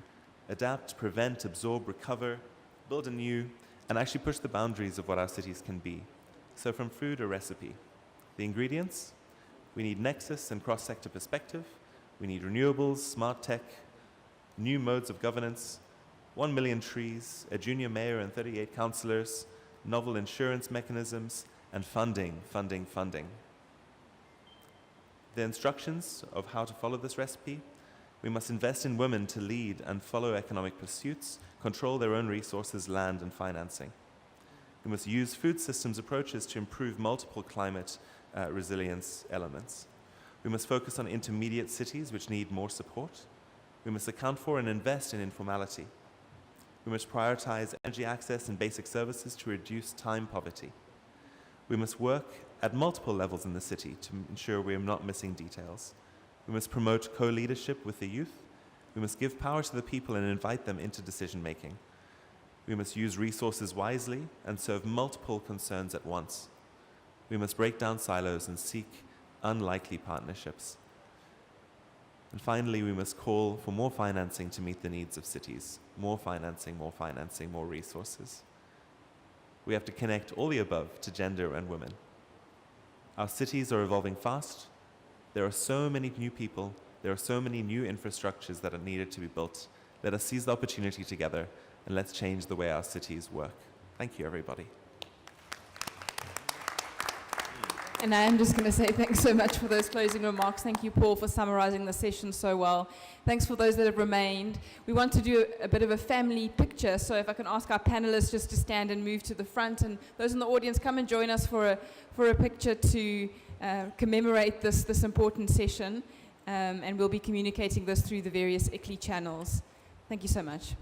adapt, prevent, absorb, recover, build anew, and actually push the boundaries of what our cities can be. So from food, a recipe. The ingredients, we need nexus and cross-sector perspective. We need renewables, smart tech, new modes of governance, 1 million trees, a junior mayor and 38 councillors, novel insurance mechanisms, and funding. The instructions of how to follow this recipe: we must invest in women to lead and follow economic pursuits, control their own resources, land, and financing. We must use food systems approaches to improve multiple climate resilience elements. We must focus on intermediate cities which need more support. We must account for and invest in informality. We must prioritize energy access and basic services to reduce time poverty. We must work at multiple levels in the city to ensure we are not missing details. We must promote co-leadership with the youth. We We must give power to the people and invite them into decision making. We must use resources wisely and serve multiple concerns at once. We must break down silos and seek unlikely partnerships. And finally, we must call for more financing to meet the needs of cities. More financing, more resources. We have to connect all the above to gender and women. Our cities are evolving fast. There are so many new people. There are so many new infrastructures that are needed to be built. Let us seize the opportunity together and let's change the way our cities work. Thank you, everybody. And I am just going to say thanks so much for those closing remarks. Thank you, Paul, for summarizing the session so well. Thanks for those that have remained. We want to do a bit of a family picture, so if I can ask our panelists just to stand and move to the front, and those in the audience, come and join us for a picture to commemorate this important session, and we'll be communicating this through the various ICLEI channels. Thank you so much.